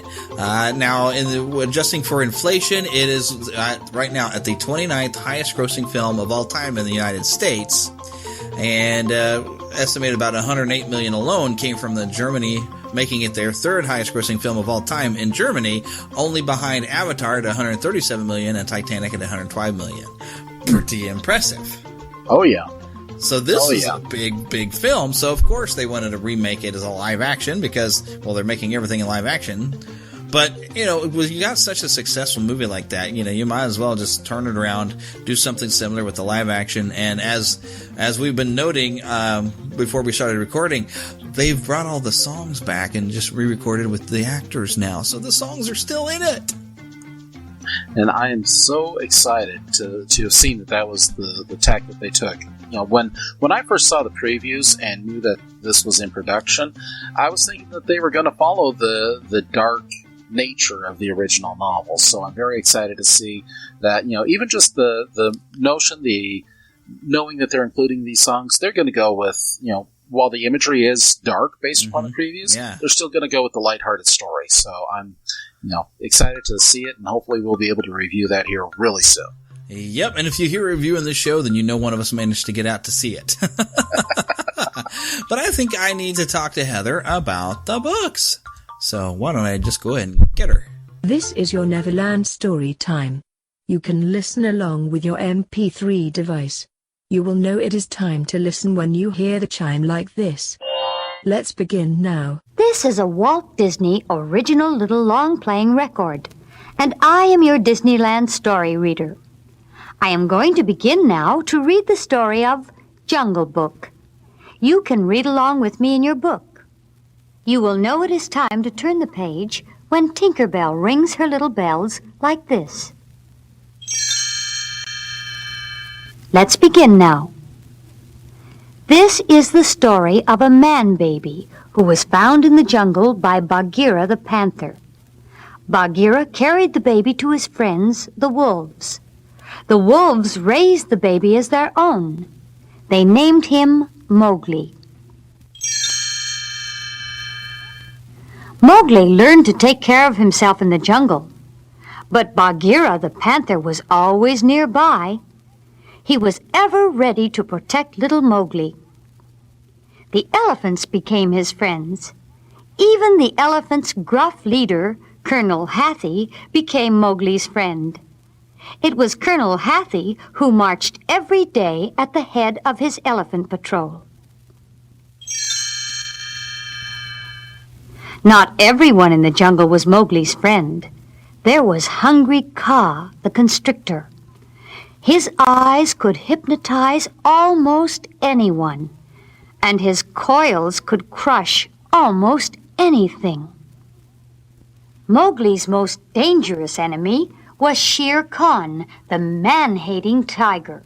O: Now, adjusting for inflation, it is right now at the 29th highest grossing film of all time in the United States, and estimated about $108 million alone came from Germany, making it their 3rd highest grossing film of all time in Germany, only behind Avatar at $137 million and Titanic at $112 million. Pretty impressive.
S: Oh yeah.
O: So this is a big film, so of course they wanted to remake it as a live action because, well, they're making everything in live action. But, when you got such a successful movie like that, you might as well just turn it around, do something similar with the live action. And as we've been noting before we started recording, they've brought all the songs back and just re-recorded with the actors now. So the songs are still in it.
S: And I am so excited to have seen that was the tack that they took. When I first saw the previews and knew that this was in production, I was thinking that they were going to follow the dark nature of the original novel. So I'm very excited to see that, even just the notion, the knowing that they're including these songs, they're going to go with, while the imagery is dark based upon the previews, they're still going to go with the lighthearted story. So I'm, excited to see it, and hopefully we'll be able to review that here really soon.
O: Yep, and if you hear a review in this show, then one of us managed to get out to see it. But I think I need to talk to Heather about the books. So why don't I just go ahead and get her?
N: This is your Neverland Storytime. You can listen along with your MP3 device. You will know it is time to listen when you hear the chime like this. Let's begin now.
C: This is a Walt Disney original little long-playing record, and I am your Disneyland story reader. I am going to begin now to read the story of Jungle Book. You can read along with me in your book. You will know it is time to turn the page when Tinker Bell rings her little bells like this. Let's begin now. This is the story of a man-baby who was found in the jungle by Bagheera the panther. Bagheera carried the baby to his friends, the wolves. The wolves raised the baby as their own. They named him Mowgli. Mowgli learned to take care of himself in the jungle, but Bagheera the panther was always nearby. He was ever ready to protect little Mowgli. The elephants became his friends. Even the elephants' gruff leader, Colonel Hathi, became Mowgli's friend. It was Colonel Hathi who marched every day at the head of his elephant patrol. Not everyone in the jungle was Mowgli's friend. There was Hungry Kaa, the constrictor. His eyes could hypnotize almost anyone, and his coils could crush almost anything. Mowgli's most dangerous enemy was Shere Khan, the man-hating tiger.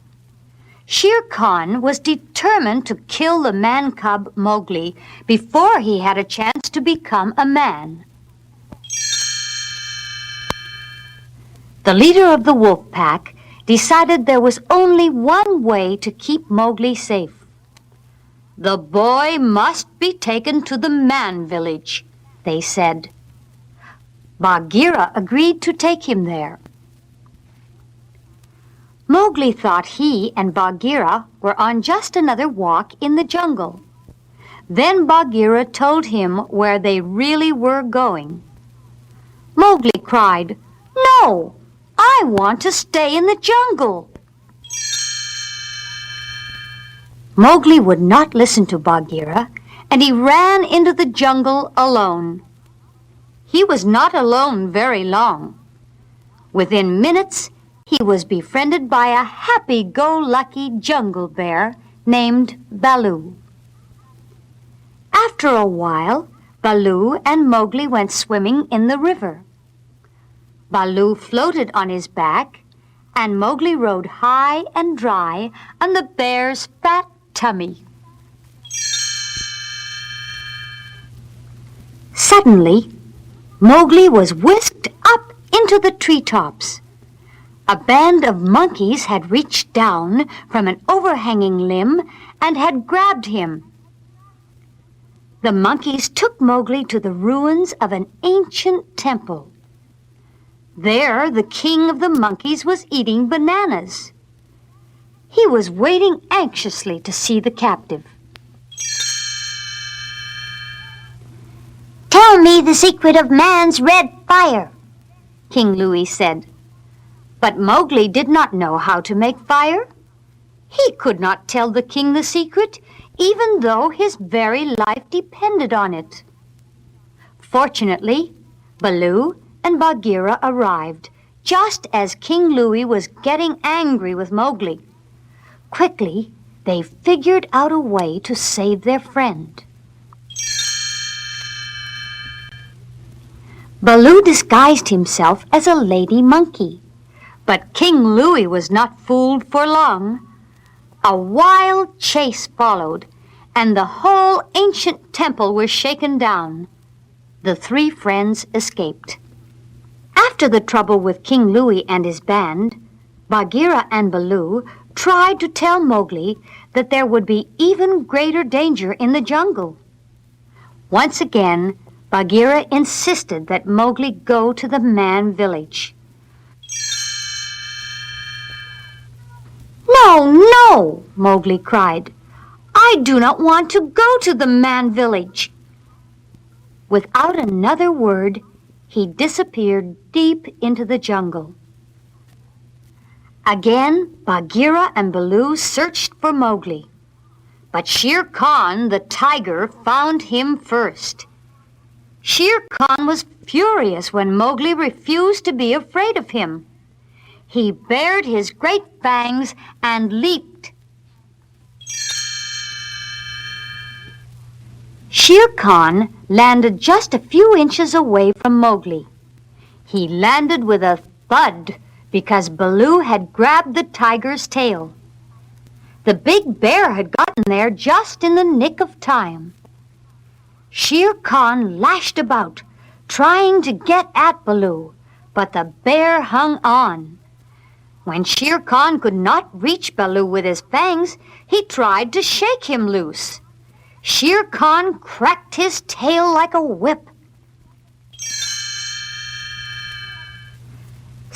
C: Shere Khan was determined to kill the man-cub Mowgli before he had a chance to become a man. The leader of the wolf pack decided there was only one way to keep Mowgli safe. The boy must be taken to the man village, they said. Bagheera agreed to take him there. Mowgli thought he and Bagheera were on just another walk in the jungle. Then Bagheera told him where they really were going. Mowgli cried, "No! I want to stay in the jungle." Mowgli would not listen to Bagheera, and he ran into the jungle alone. He was not alone very long. Within minutes, he was befriended by a happy-go-lucky jungle bear named Baloo. After a while, Baloo and Mowgli went swimming in the river. Baloo floated on his back, and Mowgli rode high and dry on the bear's fat tummy. Suddenly, Mowgli was whisked up into the treetops. A band of monkeys had reached down from an overhanging limb and had grabbed him. The monkeys took Mowgli to the ruins of an ancient temple. There, the king of the monkeys was eating bananas. He was waiting anxiously to see the captive.
A: "Tell me the secret of man's red fire," King Louie said.
C: But Mowgli did not know how to make fire. He could not tell the king the secret, even though his very life depended on it. Fortunately, Baloo and Bagheera arrived just as King Louie was getting angry with Mowgli. Quickly, they figured out a way to save their friend. Baloo disguised himself as a lady monkey. But King Louie was not fooled for long. A wild chase followed, and the whole ancient temple was shaken down. The three friends escaped. After the trouble with King Louie and his band, Bagheera and Baloo tried to tell Mowgli that there would be even greater danger in the jungle. Once again, Bagheera insisted that Mowgli go to the man village. "No, no!" Mowgli cried. "I do not want to go to the man village." Without another word, he disappeared deep into the jungle. Again, Bagheera and Baloo searched for Mowgli. But Shere Khan, the tiger, found him first. Shere Khan was furious when Mowgli refused to be afraid of him. He bared his great fangs and leaped. Shere Khan landed just a few inches away from Mowgli. He landed with a thud because Baloo had grabbed the tiger's tail. The big bear had gotten there just in the nick of time. Shere Khan lashed about, trying to get at Baloo, but the bear hung on. When Shere Khan could not reach Baloo with his fangs, he tried to shake him loose. Shere Khan cracked his tail like a whip.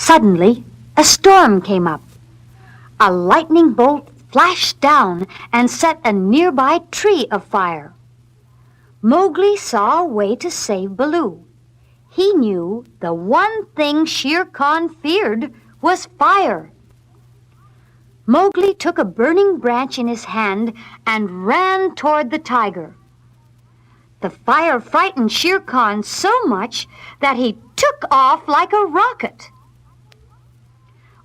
C: Suddenly, a storm came up. A lightning bolt flashed down and set a nearby tree afire. Mowgli saw a way to save Baloo. He knew the one thing Shere Khan feared was fire. Mowgli took a burning branch in his hand and ran toward the tiger. The fire frightened Shere Khan so much that he took off like a rocket.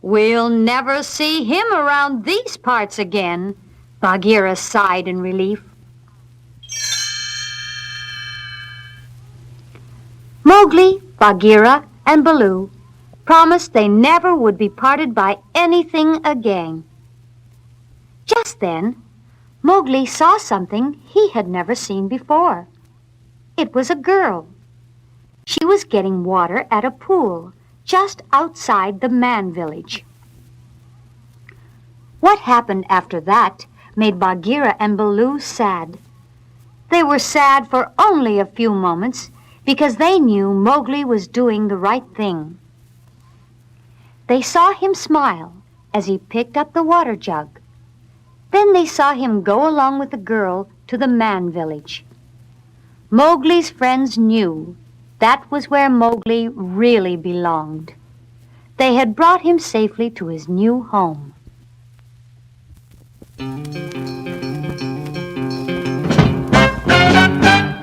C: "We'll never see him around these parts again," Bagheera sighed in relief. Mowgli, Bagheera, and Baloo promised they never would be parted by anything again. Just then, Mowgli saw something he had never seen before. It was a girl. She was getting water at a pool just outside the man village. What happened after that made Bagheera and Baloo sad. They were sad for only a few moments because they knew Mowgli was doing the right thing. They saw him smile as he picked up the water jug. Then they saw him go along with the girl to the man village. Mowgli's friends knew that was where Mowgli really belonged. They had brought him safely to his new home.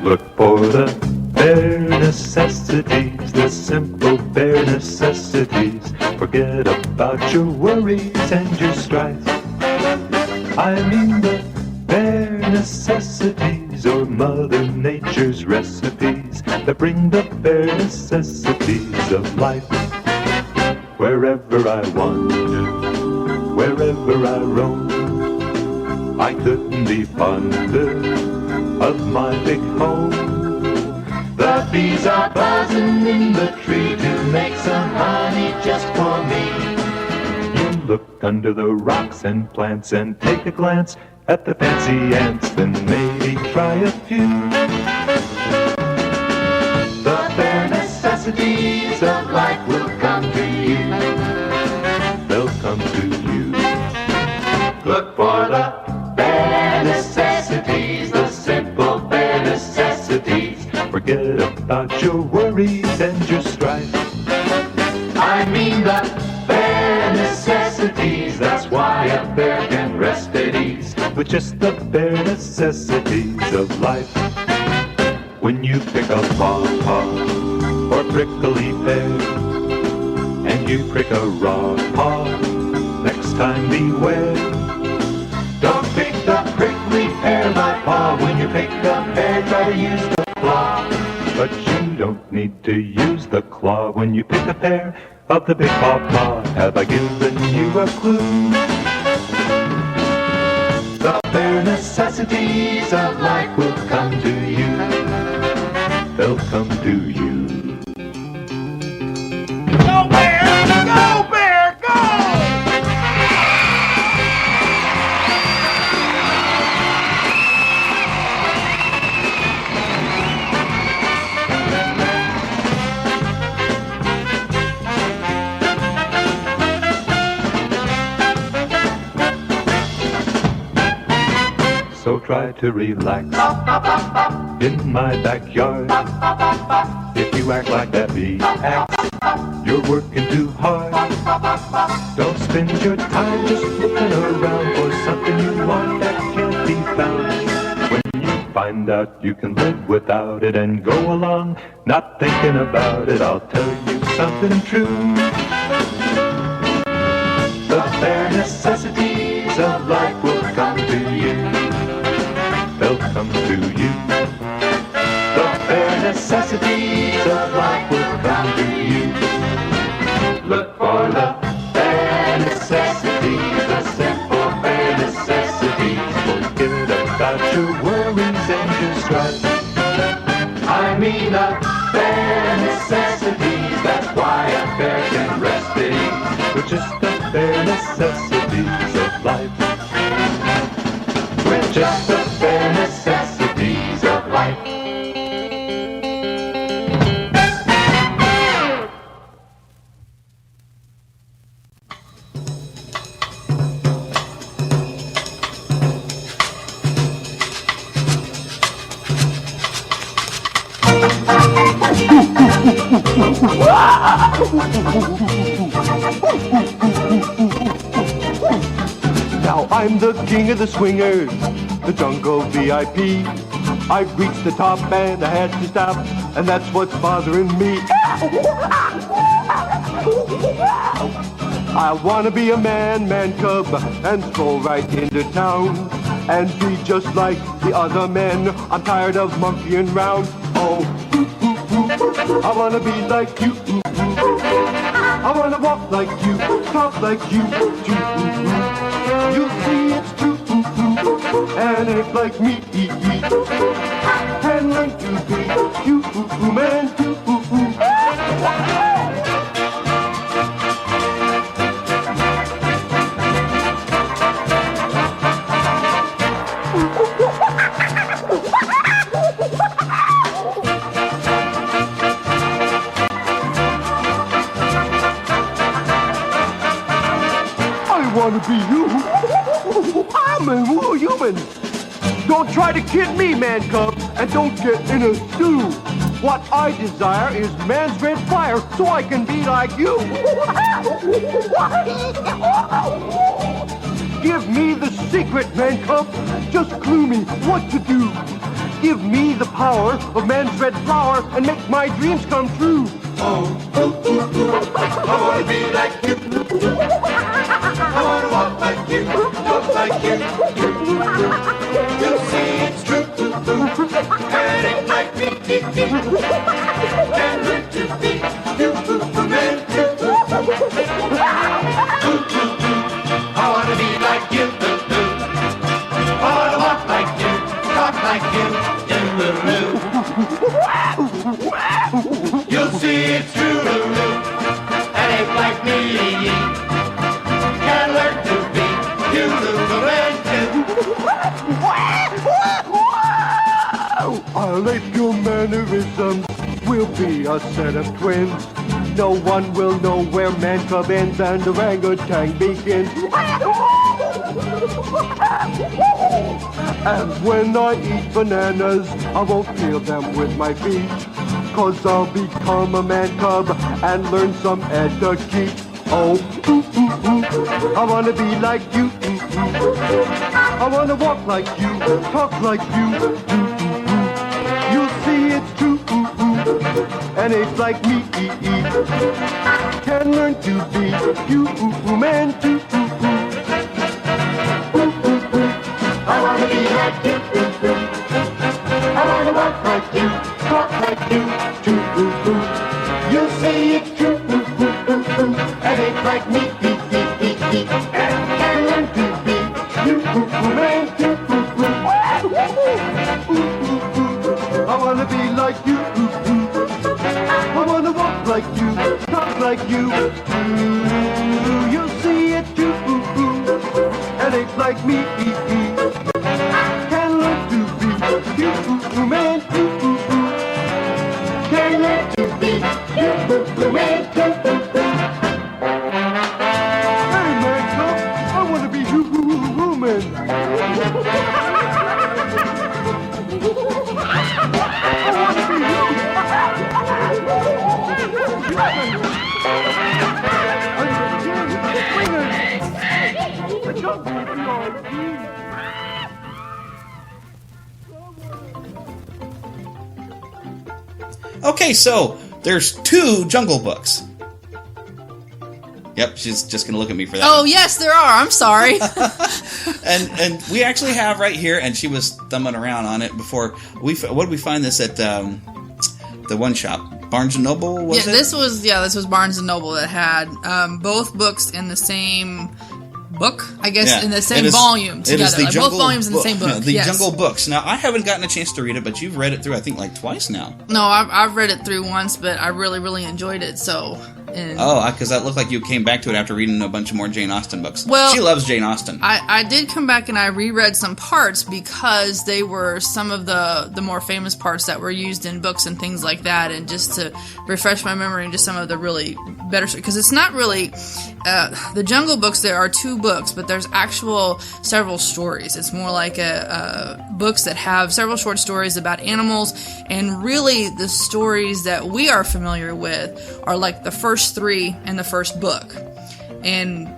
D: Look for the bare necessities, the simple bare necessities. Forget about your worries and your strife. I mean the bare necessities, or Mother Nature's recipes that bring the bare necessities of life. Wherever I wander, wherever I roam, I couldn't be fonder of my big home. The bees are buzzing in the tree to make some honey just for me. You look under the rocks and plants and take a glance at the fancy ants, then maybe try a few. The bare necessities of life will come to you. They'll come to you. Look for the bare necessities, the simple bare necessities. Forget about your worries and your strife. I mean the bare necessities, that's why a bear can rest at ease with just the bare necessities of life. When you pick a pawpaw or prickly pear, and you prick a raw paw, next time beware. Don't pick the prickly pear, my paw. When you pick a pear, try to use the claw. But you don't need to use the claw when you pick a pear of the big pawpaw. Have I given you a clue? The bare necessities of life will come to you. They'll come to you.
F: Go bear! Go bear! Go!
D: So try to relax in my backyard. If you act like that bee acts, you're working too hard. Don't spend your time just looking around for something you want that can't be found. When you find out you can live without it and go along not thinking about it, I'll tell you something true. The bare necessities of life will come to you. They'll come to you. The bare necessities of life will come to you. Look for the bare necessities, the simple bare necessities. Forget about your worries and your strife. I mean the bare necessities, that's why a bear can rest at ease with just the bare necessities of life. With just the bare necessities of life. Now I'm the king of the swingers, the jungle VIP. I've reached the top and I had to stop, and that's what's bothering me. I wanna be a man cub, and stroll right into town, and be just like the other men. I'm tired of monkeying round. Oh, I wanna be like you. I wanna walk like you, talk like you. You'll see it's true, and it's like me. And learn to be human too. I wanna be you. I'm a human. Don't try to kid me, man cub, and don't get in a stew. What I desire is man's red fire, so I can be like you. Give me the secret, man cub. Just clue me what to do. Give me the power of man's red flower and make my dreams come true. Oh, I wanna be like you. I wanna walk like you, talk like you. You'll see it's true, and it might be and learn to be human too. I wanna be like you. I wanna walk like you, talk like you. You'll see it's true, and it might be. Can learn to be human too. Our late your mannerisms will be a set of twins. No one will know where man cub ends and orangutan begins. And when I eat bananas, I won't peel them with my feet, 'cause I'll become a man cub and learn some etiquette. Oh, I wanna be like you. I wanna walk like you, talk like you. You'll see it's true, and it's like me. Can learn to be human too. I wanna be like you. I wanna walk like you, talk like you. You'll see it's true, and it's like me. Can learn to be human too. I wanna be like you. I wanna walk like you, talk like you. You'll see it too, and it's like me. Can learn to be human too. Can learn to be human too. Hey man, cub, I wanna be human.
O: Okay, so there's 2 Jungle Books. Yep, she's just going to look at me for that.
P: Oh, yes, there are. I'm sorry.
O: and we actually have right here, and she was thumbing around on it before. What did we find this at the one shop? Barnes & Noble, was it?
P: This was Barnes & Noble that had both books in the same book, I guess, in the same volume together.
O: It is the
P: like both volumes in the same book.
O: The Jungle Books. Now, I haven't gotten a chance to read it, but you've read it through, I think, like twice now.
P: No, I've read it through once, but I really, really enjoyed it, so...
O: because that looked like you came back to it after reading a bunch of more Jane Austen books.
P: Well,
O: she loves Jane Austen.
P: I did come back and I reread some parts because they were some of the more famous parts that were used in books and things like that, and just to refresh my memory and just some of the really better... Because it's not really... the Jungle Books, there are 2 books, but there's several stories. It's more like books that have several short stories about animals, and really the stories that we are familiar with are like the first 3 in the first book. And,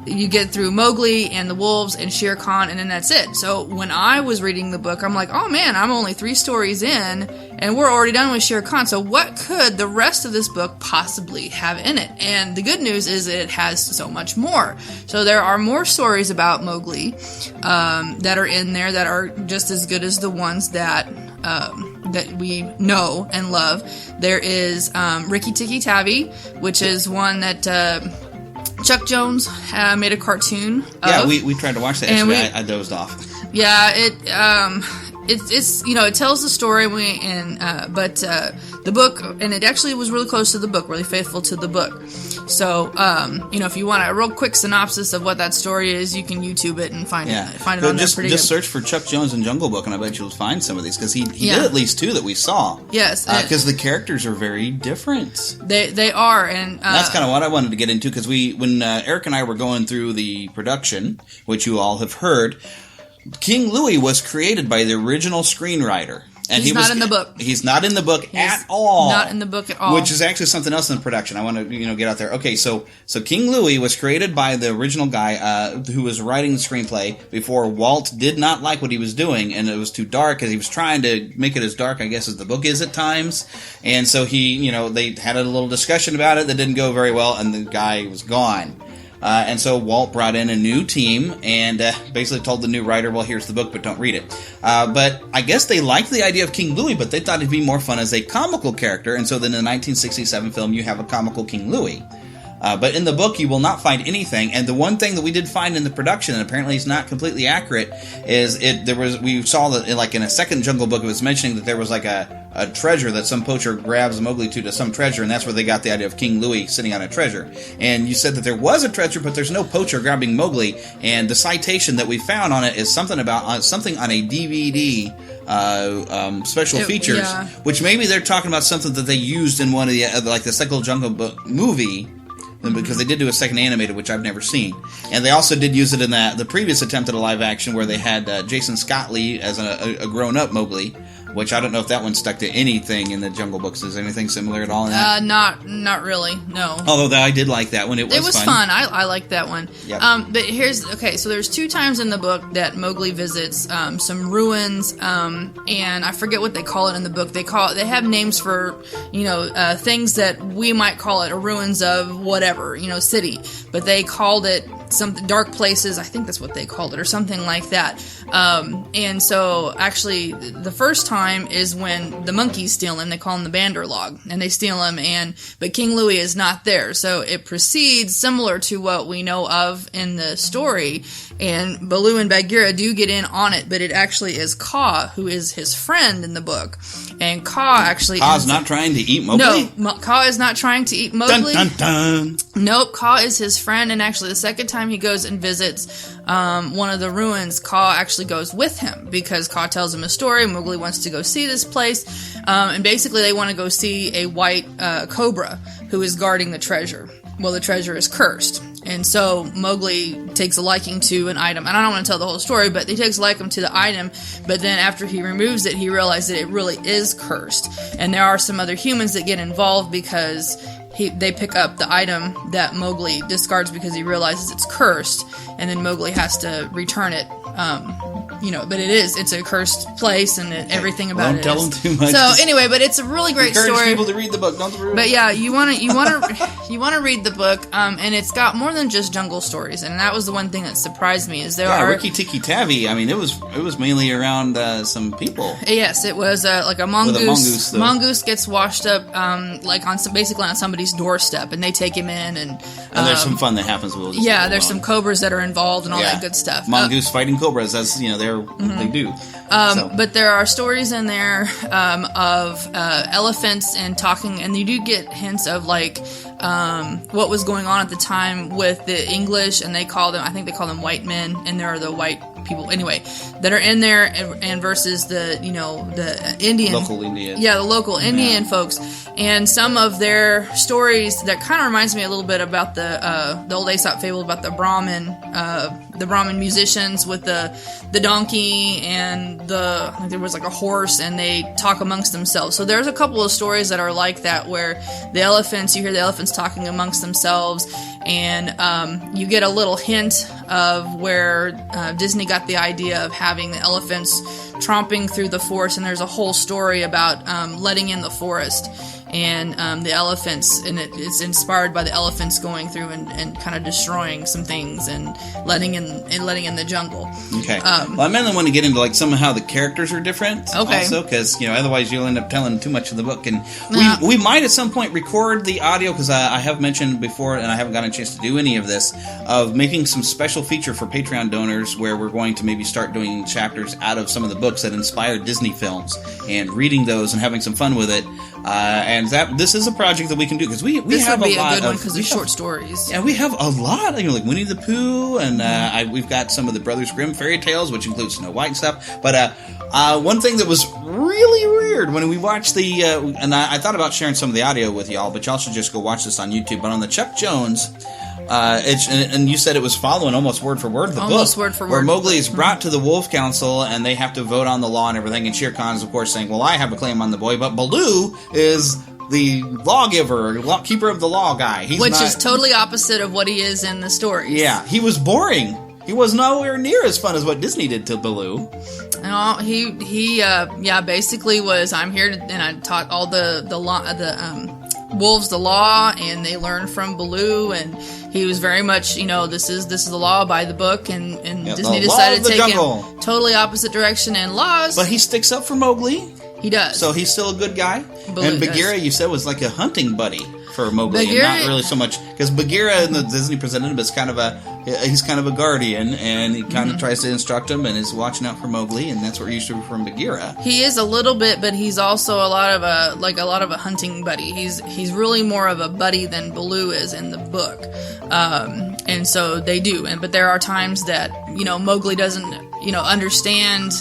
P: you get through Mowgli and the wolves and Shere Khan, and then that's it. So when I was reading the book, I'm like, oh man, I'm only 3 stories in, and we're already done with Shere Khan. So what could the rest of this book possibly have in it? And the good news is it has so much more. So there are more stories about Mowgli that are in there that are just as good as the ones that we know and love. There is Rikki Tikki Tavi, which is one that Chuck Jones made a cartoon of.
O: Yeah, we tried to watch that yesterday. I dozed off.
P: Yeah, it's it tells the story, but the book, and it actually was really close to the book, really faithful to the book. So if you want a real quick synopsis of what that story is, you can YouTube it and find it on there. Just
O: search for Chuck Jones and Jungle Book, and I bet you'll find some of these, because he did at least 2 that we saw.
P: Yes,
O: because the characters are very different.
P: They are, and
O: that's kind of what I wanted to get into, because when Eric and I were going through the production, which you all have heard, King Louie was created by the original screenwriter. And
P: he's not in the book.
O: He's not in the book at all.
P: Not in the book at all.
O: Which is actually something else in the production. I want to get out there. Okay, so King Louie was created by the original guy who was writing the screenplay before Walt did not like what he was doing, and it was too dark, because he was trying to make it as dark, I guess, as the book is at times. And so they had a little discussion about it that didn't go very well, and the guy was gone. And so Walt brought in a new team and basically told the new writer, well, here's the book, but don't read it. But I guess they liked the idea of King Louie, but they thought it'd be more fun as a comical character, and so then in the 1967 film, you have a comical King Louie. But in the book, you will not find anything. And the one thing that we did find in the production, and apparently it's not completely accurate, is we saw that in a second Jungle Book, it was mentioning that there was like a treasure that some poacher grabs Mowgli to some treasure, and that's where they got the idea of King Louie sitting on a treasure. And you said that there was a treasure, but there's no poacher grabbing Mowgli. And the citation that we found on it is something about something on a DVD. Special features, which maybe they're talking about something that they used in one of the the second Jungle Book movie, because they did do a second animated, which I've never seen, and they also did use it in the previous attempt at a live action where they had Jason Scott Lee as a grown up Mowgli, which I don't know if that one stuck to anything in the Jungle Books. Is anything similar at all in that?
P: Not really, no.
O: Although I did like that one. It was
P: fun. I liked that one.
O: Yep.
P: But so there's 2 times in the book that Mowgli visits some ruins, and I forget what they call it in the book. They have names for, things that we might call it, ruins of whatever, city, but they called it something, dark places, I think that's what they called it, or something like that. And so actually the first time is when the monkeys steal him. They call him the Banderlog, and they steal him, but King Louie is not there. So it proceeds similar to what we know of in the story, and Baloo and Bagheera do get in on it, but it actually is Kaa who is his friend in the book. And Kaa's
O: not trying to eat Mowgli?
P: No, Kaa is not trying to eat Mowgli.
O: Dun, dun, dun.
P: Nope, Kaa is his friend, and actually the second time he goes and visits one of the ruins, Kaa actually goes with him, because Kaa tells him a story. Mowgli wants to go see this place, and basically they want to go see a white cobra who is guarding the treasure. Well, the treasure is cursed. And so Mowgli takes a liking to an item. And I don't want to tell the whole story, but he takes a liking to the item. But then after he removes it, he realizes that it really is cursed. And there are some other humans that get involved because they pick up the item that Mowgli discards because he realizes it's cursed. And then Mowgli has to return it. But it's a cursed place, and everything about it.
O: Don't tell them too much.
P: So anyway, but it's a really great story.
O: Encourage people to read the book. Don't ruin it.
P: But yeah, you want to read the book, and it's got more than just jungle stories, and that was the one thing that surprised me. Is
O: Rikki Tikki Tavi. I mean, it was mainly around some people.
P: Yes, it was like a mongoose.
O: With a mongoose, though.
P: Mongoose gets washed up, basically on somebody's doorstep, and they take him in, and
O: there's some fun that happens with this.
P: Yeah, there's some cobras that are involved and all that good stuff.
O: Mongoose fighting cobras. That's they do.
P: But there are stories in there of elephants and talking, and you do get hints of what was going on at the time with the English, and I think they call them white men, and there are the white people anyway that are in there, and versus the the Indian
O: local Indian,
P: the local Indian folks, and some of their stories that kind of reminds me a little bit about the old Aesop fable about the Brahmin musicians with the donkey and there was like a horse, and they talk amongst themselves. So there's a couple of stories that are like that where you hear the elephants talking amongst themselves, and you get a little hint of where Disney got the idea of having the elephants tromping through the forest, and there's a whole story about letting in the forest and the elephants, and it's inspired by the elephants going through and kind of destroying some things and letting in the jungle.
O: Okay. Well, I mainly want to get into like somehow the characters are different.
P: Okay.
O: Also, because otherwise you'll end up telling too much of the book, and we might at some point record the audio, because I have mentioned before, and I haven't gotten a chance to do any of this, of making some special feature for Patreon donors where we're going to maybe start doing chapters out of some of the books that inspired Disney films and reading those and having some fun with it. And this is a project that we can do, because we
P: this
O: have
P: would be
O: a lot
P: good one because they're short stories.
O: Yeah, we have a lot, like Winnie the Pooh, and we've got some of the Brothers Grimm fairy tales, which includes Snow White and stuff. But one thing that was really weird when we watched and I thought about sharing some of the audio with y'all, but y'all should just go watch this on YouTube. But on the Chuck Jones, and you said it was following almost word for word the
P: almost
O: book,
P: word for
O: where
P: word.
O: Mowgli is brought to the Wolf Council, and they have to vote on the law and everything. And Shere Khan is, of course, saying, "Well, I have a claim on the boy," but Baloo is the lawgiver, keeper of the law guy.
P: Which is totally opposite of what he is in the stories.
O: Yeah, he was boring. He was nowhere near as fun as what Disney did to Baloo.
P: No, he basically was. I'm here and I taught all the wolves the law, and they learned from Baloo, and he was very much, this is the law by the book, and Disney decided to take him totally opposite direction and laws.
O: But he sticks up for Mowgli.
P: He does.
O: So he's still a good guy.
P: Baloo
O: and Bagheera, you said, was like a hunting buddy for Mowgli, and not really so much, because Bagheera in the Disney presented him as he's kind of a guardian, and he kind of tries to instruct him and is watching out for Mowgli, and that's what we're used to from Bagheera.
P: He is a little bit, but he's also a lot of a hunting buddy. He's really more of a buddy than Baloo is in the book, and so they do. But there are times that Mowgli doesn't understand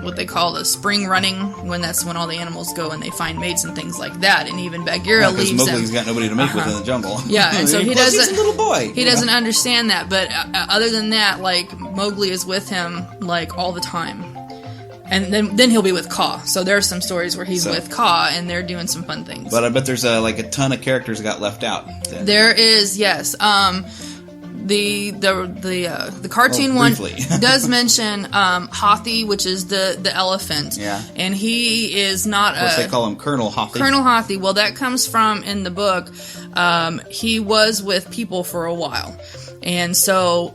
P: what they call the spring running, when that's when all the animals go and they find mates and things like that, and even Bagheera leaves
O: Mowgli's
P: him.
O: got nobody to mate with in the jungle.
P: Yeah, and so he doesn't.
O: He's a little boy.
P: He doesn't understand that, but other than that, like Mowgli is with him like all the time, and then he'll be with Kaa. So there are some stories where he's with Kaa and they're doing some fun things.
O: But I bet there's a ton of characters that got left out.
P: There is, yes. The cartoon one does mention Hathi, which is the elephant.
O: Yeah.
P: And he is not
O: of course, they call him Colonel Hathi.
P: Colonel Hathi. Well, that comes from, in the book, he was with people for a while. And so,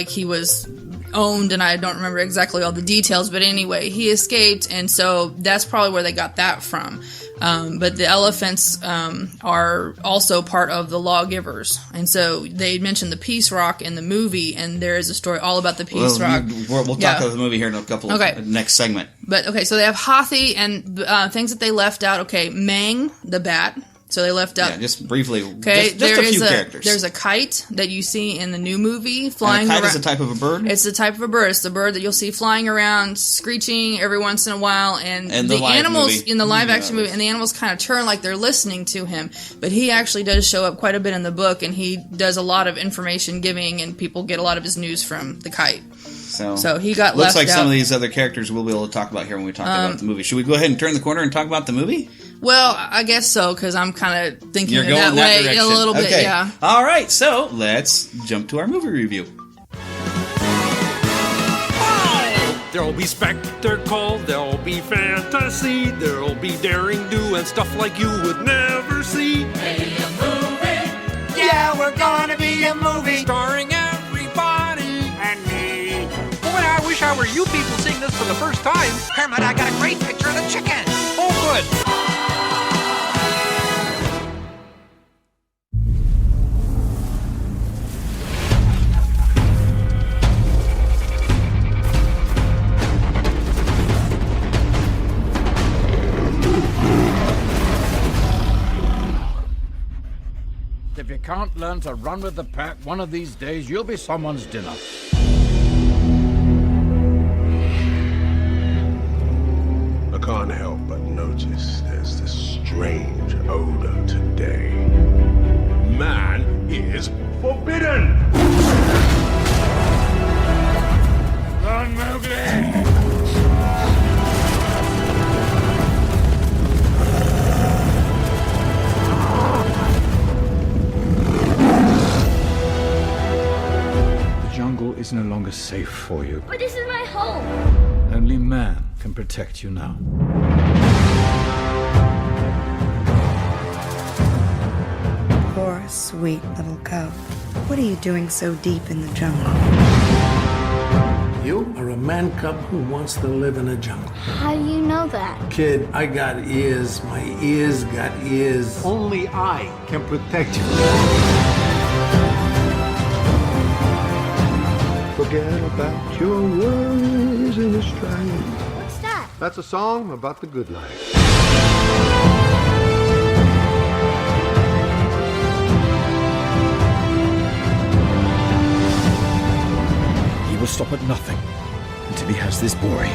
P: he was owned, and I don't remember exactly all the details, but anyway, he escaped, and so that's probably where they got that from. But the elephants are also part of the lawgivers, and so they mentioned the Peace Rock in the movie, and there is a story all about the Peace Rock.
O: We'll talk about the movie here in a couple of next segment.
P: But so they have Hathi and things that they left out. Okay, Mang the bat. So they left out.
O: Yeah, just briefly.
P: Okay,
O: just a few characters.
P: There's a kite that you see in the new movie flying
O: and a kite
P: around.
O: Is a type of a bird?
P: It's a type of a bird. It's the bird that you'll see flying around, screeching every once in a while. And the animals in the live action movie, and the animals kind of turn like they're listening to him. But he actually does show up quite a bit in the book, and he does a lot of information giving, and people get a lot of his news from the kite. So he got left out.
O: Looks like some of these other characters we'll be able to talk about here when we talk about the movie. Should we go ahead and turn the corner and talk about the movie?
P: Well, I guess so, because I'm kind of thinking
O: You're
P: it
O: going
P: that way
O: direction.
P: a little bit,
O: okay.
P: yeah.
O: All right, so let's jump to our movie review.
H: There'll be spectacle, there'll be fantasy, there'll be daring do and stuff like you would never see.
B: Hey, a movie!
H: Yeah, we're gonna be a movie starring everybody and me. Boy, I wish I were you people seeing this for the first time.
M: Kermit, I got a great picture of the chicken.
H: Oh, good.
W: If you can't learn to run with the pack, one of these days you'll be someone's dinner.
I: is no longer safe for you.
L: But this is my home.
I: Only man can protect you now.
T: Poor, sweet little cub. What are you doing so deep in the jungle?
X: You are a man cub who wants to live in a jungle.
L: How do you know that?
X: Kid, I got ears. My ears got ears. Only I can protect you.
Y: Forget about your worries and the strife.
L: What's that?
Y: That's a song about the good life.
W: He will stop at nothing until he has this boy.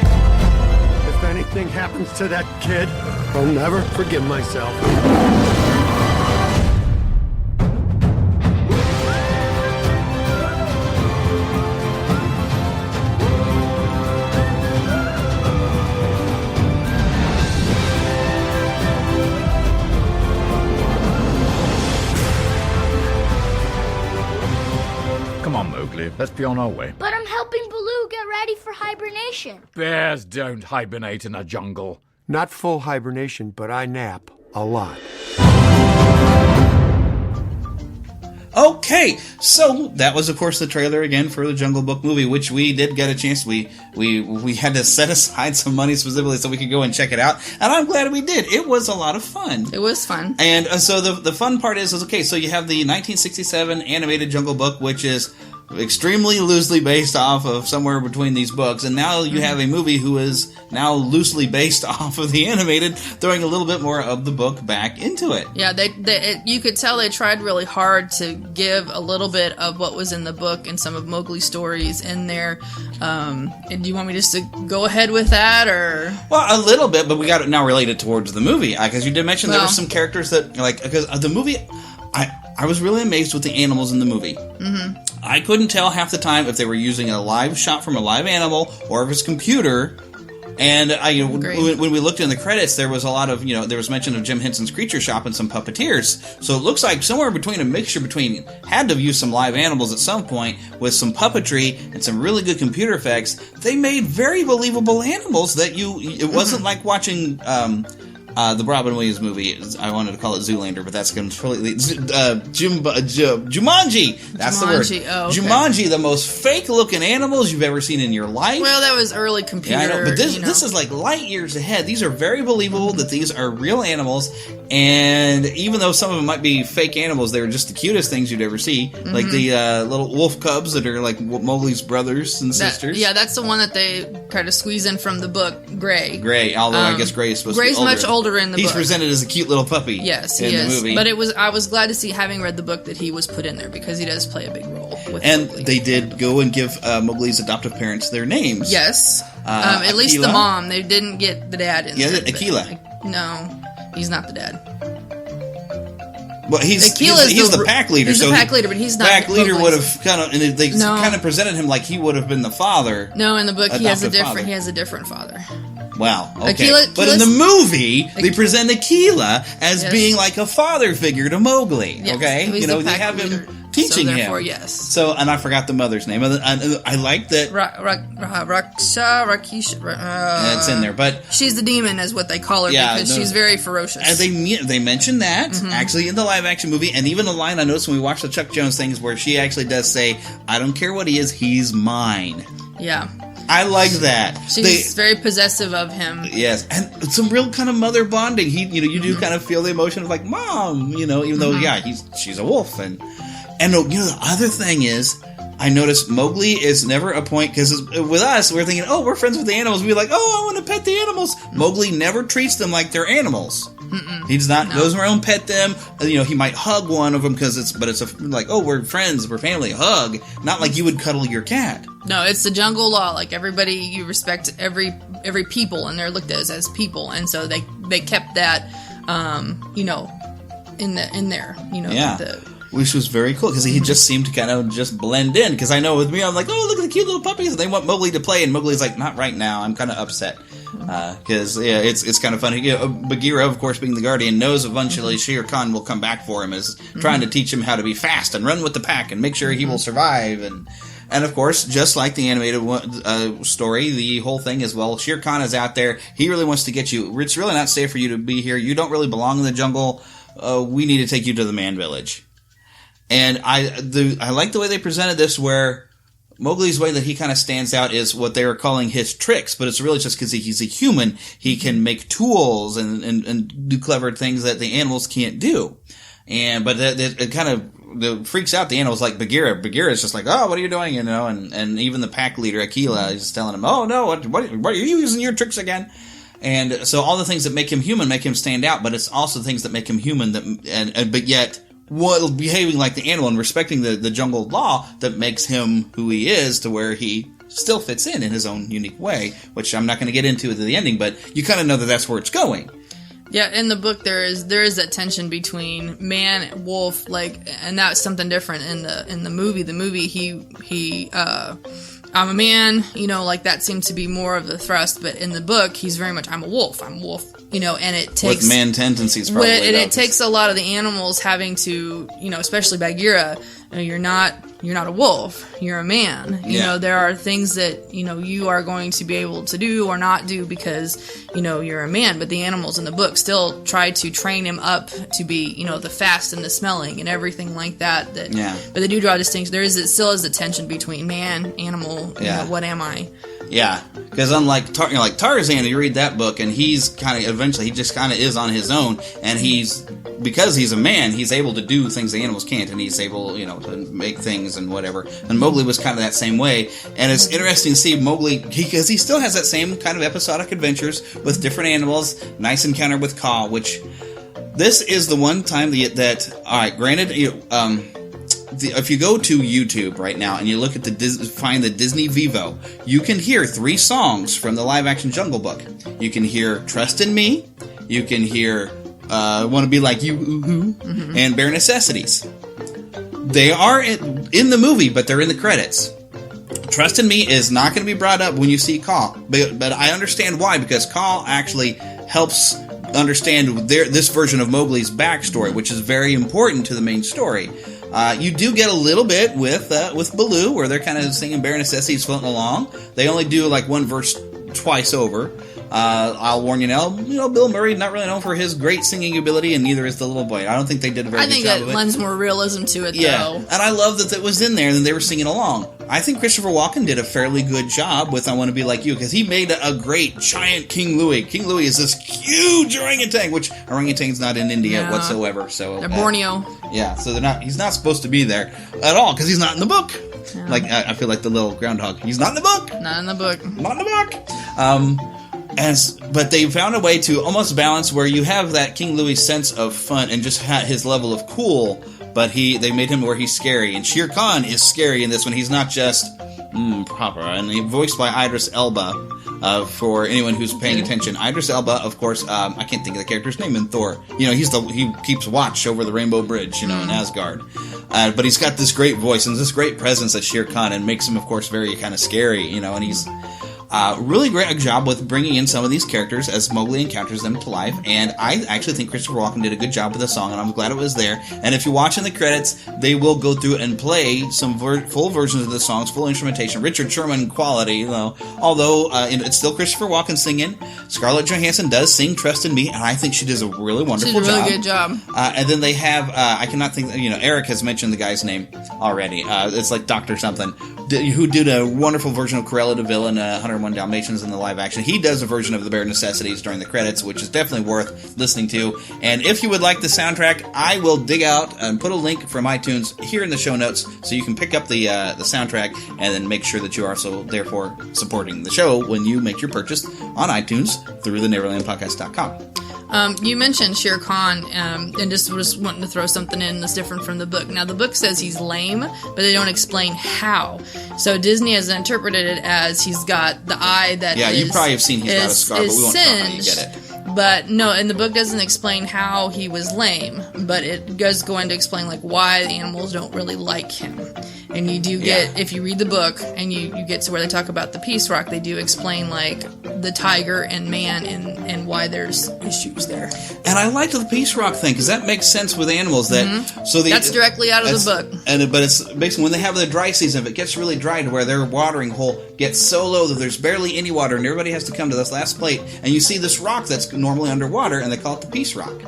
Y: If anything happens to that kid, I'll never forgive myself.
W: Come on, Mowgli. Let's be on our way.
L: But I'm helping Baloo get ready for hibernation.
W: Bears don't hibernate in a jungle.
Y: Not full hibernation, but I nap a lot.
O: Okay, so that was, of course, the trailer again for the Jungle Book movie, which we did get a chance. We had to set aside some money specifically so we could go and check it out, and I'm glad we did. It was a lot of fun.
P: It was fun.
O: And so the fun part is okay, so you have the 1967 animated Jungle Book, which is extremely loosely based off of somewhere between these books, and now you have a movie who is now loosely based off of the animated, throwing a little bit more of the book back into it.
P: Yeah, you could tell they tried really hard to give a little bit of what was in the book and some of Mowgli's stories in there. And do you want me just to go ahead with that, or?
O: Well, a little bit, but we got it now related towards the movie, because you did mention there were some characters that, like, because the movie, I was really amazed with the animals in the movie. Mm-hmm. I couldn't tell half the time if they were using a live shot from a live animal or if it's computer. And when we looked in the credits, there was a lot of, there was mention of Jim Henson's Creature Shop and some puppeteers. So it looks like somewhere between a mixture between, had to have used some live animals at some point with some puppetry and some really good computer effects. They made very believable animals that it wasn't like watching, the Robin Williams movie. I wanted to call it Zoolander, but that's completely Jumanji. That's the word.
P: Oh, okay.
O: Jumanji, the most fake-looking animals you've ever seen in your life.
P: Well, that was early computer.
O: Yeah, I know, but this is like light years ahead. These are very believable that these are real animals, and even though some of them might be fake animals, they were just the cutest things you'd ever see, like the little wolf cubs that are like Mowgli's brothers and sisters.
P: Yeah, that's the one that they try to squeeze in from the book, Gray.
O: Although I guess Gray is supposed to be older.
P: Gray's much older in the book.
O: He's presented as a cute little puppy.
P: Yes,
O: he is. The movie.
P: But I was glad to see, having read the book, that he was put in there because he does play a big role with
O: and
P: Mowgli.
O: They did go and give Mowgli's adoptive parents their names.
P: Yes. At least the mom. They didn't get the dad in there.
O: Yeah, Akela.
P: No, he's not the dad.
O: Well, he's the pack leader.
P: He's the pack leader, but he's not.
O: Pack leader would have kind of, and they kind of presented him like he would have been the father.
P: No, in the book he has a different father.
O: Wow. Okay. But in the movie, they present Akela as being like a father figure to Mowgli.
P: Yes.
O: Okay. They have him teaching him.
P: Yes.
O: So, and I forgot the mother's name. I like that.
P: Rakisha.
O: It's in there, but
P: she's the demon, is what they call her, because she's very ferocious.
O: And they mentioned that actually in the live action movie, and even the line I noticed when we watched the Chuck Jones things where she actually does say, "I don't care what he is, he's mine." Yeah. I like that.
P: She's very possessive of him.
O: Yes, and some real kind of mother bonding. You do kind of feel the emotion of like mom, even though she's a wolf, and the other thing is, I noticed Mowgli is never a point, because with us we're thinking, oh, we're friends with the animals. We're like, oh, I want to pet the animals. Mowgli never treats them like they're animals. He's not goes around pet them. He might hug one of them it's like, oh, we're friends, we're family, hug. Not like you would cuddle your cat.
P: No, it's the jungle law. Like, everybody, you respect every people, and they're looked at as people, and so they kept that, in there.
O: Yeah. Which was very cool, because he just seemed to kind of just blend in. Because I know with me, I'm like, oh, look at the cute little puppies, and they want Mowgli to play, and Mowgli's like, not right now, I'm kind of upset. Because, it's kind of funny. Bagheera, of course, being the guardian, knows eventually Shere Khan will come back for him, is trying to teach him how to be fast and run with the pack and make sure he will survive, and And of course, just like the animated story, the whole thing is, well, Shere Khan is out there. He really wants to get you. It's really not safe for you to be here. You don't really belong in the jungle. We need to take you to the man village. And I like the way they presented this, where Mowgli's way that he kind of stands out is what they were calling his tricks, but it's really just because he's a human. He can make tools and do clever things that the animals can't do. But it kind of freaks out the animals, like Bagheera. Bagheera is just like, oh, what are you doing? And even the pack leader, Akela, is telling him, oh, no, what are you using your tricks again? And so all the things that make him human make him stand out, but it's also things that make him human but yet behaving like the animal and respecting the jungle law that makes him who he is, to where he still fits in his own unique way, which I'm not going to get into at the ending, but you kind of know that that's where it's going.
P: Yeah, in the book there is that tension between man and wolf, and that's something different in the movie. The movie he I'm a man, that seemed to be more of the thrust, but in the book he's very much I'm a wolf, and it takes
O: with man tendencies probably.
P: And it takes a lot of the animals having to, especially Bagheera, you're not a wolf, you're a man. There are things that, you are going to be able to do or not do because, you're a man. But the animals in the book still try to train him up to be, the fast and the smelling and everything like that. But they do draw a distinction. Still is a tension between man, animal, what am I?
O: Yeah, because unlike Tarzan, you read that book, and he's kind of eventually he just kind of is on his own, and because he's a man, he's able to do things the animals can't, and he's able to make things and whatever. And Mowgli was kind of that same way, and it's interesting to see Mowgli because he still has that same kind of episodic adventures with different animals. Nice encounter with Kaa, which this is the one time that all right, granted, if you go to YouTube right now and you look at find the Disney Vivo, you can hear 3 songs from the live-action Jungle Book. You can hear "Trust in Me," you can hear "Want to Be Like You," mm-hmm. and "Bare Necessities." They are in the movie, but they're in the credits. "Trust in Me" is not going to be brought up when you see Kaa, but I understand why, because Kaa actually helps understand this version of Mowgli's backstory, which is very important to the main story. You do get a little bit with Baloo, where they're kind of singing Bare Necessities floating along. They only do one verse twice over. I'll warn you now, Bill Murray, not really known for his great singing ability, and neither is the little boy. I don't think they did a very good job of it.
P: I think that lends more realism to it, though.
O: And I love that it was in there and they were singing along. I think Christopher Walken did a fairly good job with "I Want to Be Like You," because he made a great giant King Louie. King Louie is this huge orangutan, which orangutan's not in India whatsoever. So
P: they're Borneo.
O: Yeah, so he's not supposed to be there at all, because he's not in the book. Yeah. I feel like the little groundhog. He's not in the book.
P: Not in the book.
O: Not in the book. But they found a way to almost balance where you have that King Louie sense of fun and just his level of cool, but they made him where he's scary. And Shere Khan is scary in this one. He's not just proper. And he's voiced by Idris Elba. For anyone who's paying attention, Idris Elba, of course, I can't think of the character's name in Thor. He keeps watch over the Rainbow Bridge, in Asgard. But he's got this great voice and this great presence at Shere Khan, and makes him, of course, very kind of scary, and he's really great job with bringing in some of these characters as Mowgli encounters them to life. And I actually think Christopher Walken did a good job with the song, and I'm glad it was there. And if you watch in the credits, they will go through and play some full versions of the songs, full instrumentation, Richard Sherman quality, although it's still Christopher Walken singing. Scarlett Johansson does sing "Trust in Me," and I think she does a really wonderful job.
P: She did a really good job.
O: And then they have, I cannot think, Eric has mentioned the guy's name already. It's like Dr. something, who did a wonderful version of Cruella de Vil in 101 Dalmatians in the live action. He does a version of the Bare Necessities during the credits, which is definitely worth listening to. And if you would like the soundtrack, I will dig out and put a link from iTunes here in the show notes, so you can pick up the soundtrack, and then make sure that you are also therefore supporting the show when you make your purchase on iTunes through the NeverlandPodcast.com.
P: You mentioned Shere Khan, and just was wanting to throw something in that's different from the book. Now, the book says he's lame, but they don't explain how. So Disney has interpreted it as he's got the eye that
O: you probably have seen he's got a scar, but we won't tell how you get it.
P: But no, and the book doesn't explain how he was lame, but it does go into explain why the animals don't really like him. And you do get, if you read the book and you get to where they talk about the Peace Rock, they do explain like the tiger and man and why there's issues there.
O: And I liked the Peace Rock thing because that makes sense with animals. That's
P: directly out of the book.
O: But it's basically when they have the dry season, if it gets really dry to where their watering hole gets so low that there's barely any water and everybody has to come to this last plate, and you see this rock that's normally underwater, and they call it the Peace Rock.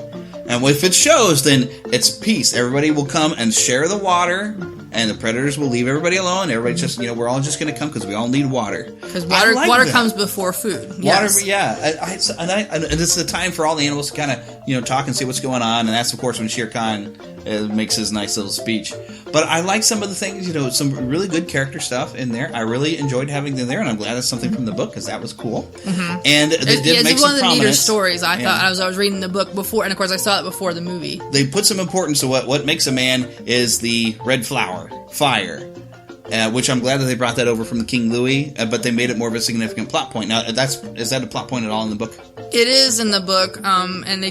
O: And if it shows, then it's peace. Everybody will come and share the water, and the predators will leave everybody alone. Everybody just, we're all just going to come because we all need water.
P: Because water comes before food.
O: Water, and it's the time for all the animals to kind of, talk and see what's going on. And that's, of course, when Shere Khan makes his nice little speech. But I like some of the things, some really good character stuff in there. I really enjoyed having them there, and I'm glad it's something from the book because that was cool.
P: Mm-hmm.
O: And they did make some prominence.
P: It's one of the neater stories, I thought, as I was reading the book before, and of course I saw it before the movie.
O: They put some importance to what makes a man is the red flower, fire. Which I'm glad that they brought that over from the King Louis, but they made it more of a significant plot point. Now, is that a plot point at all in the book?
P: It is in the book, and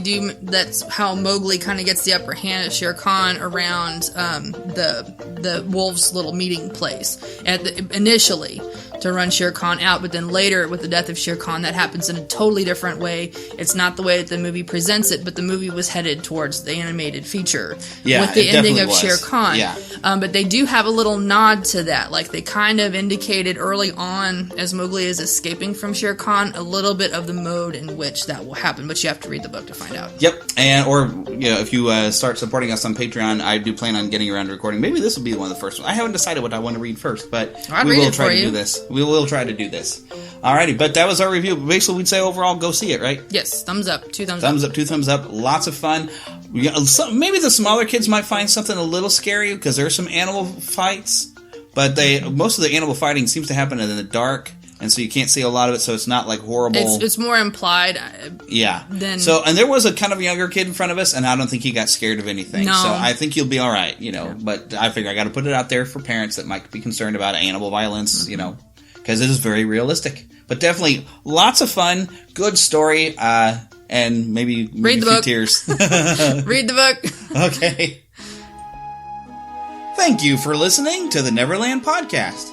P: that's how Mowgli kind of gets the upper hand at Shere Khan around the wolves' little meeting place initially to run Shere Khan out, but then later with the death of Shere Khan, that happens in a totally different way. It's not the way that the movie presents it, but the movie was headed towards the animated feature with the ending of Shere Khan.
O: Yeah.
P: But they do have a little nod to that. Like they kind of indicated early on as Mowgli is escaping from Shere Khan a little bit of the mode in which that will happen, but you have to read the book to find out.
O: Yep, or if you start supporting us on Patreon, I do plan on getting around to recording. Maybe this will be one of the first ones. I haven't decided what I want to read first, but we will try to do this. We will try to do this. Alrighty, but that was our review. Basically, we'd say overall, go see it, right?
P: Yes, thumbs up, 2 thumbs up.
O: Thumbs up, 2 thumbs up. Lots of fun. Maybe the smaller kids might find something a little scary because there's some animal fights, but most of the animal fighting seems to happen in the dark. And so you can't see a lot of it, so it's not like horrible.
P: It's more implied.
O: Yeah. And there was a kind of younger kid in front of us, and I don't think he got scared of anything.
P: No.
O: So I think you'll be all right, But I figure I got to put it out there for parents that might be concerned about animal violence, because it is very realistic. But definitely lots of fun, good story, and maybe
P: read the
O: a few
P: book.
O: tears.
P: Read the book.
O: Okay. Thank you for listening to the Neverland Podcast.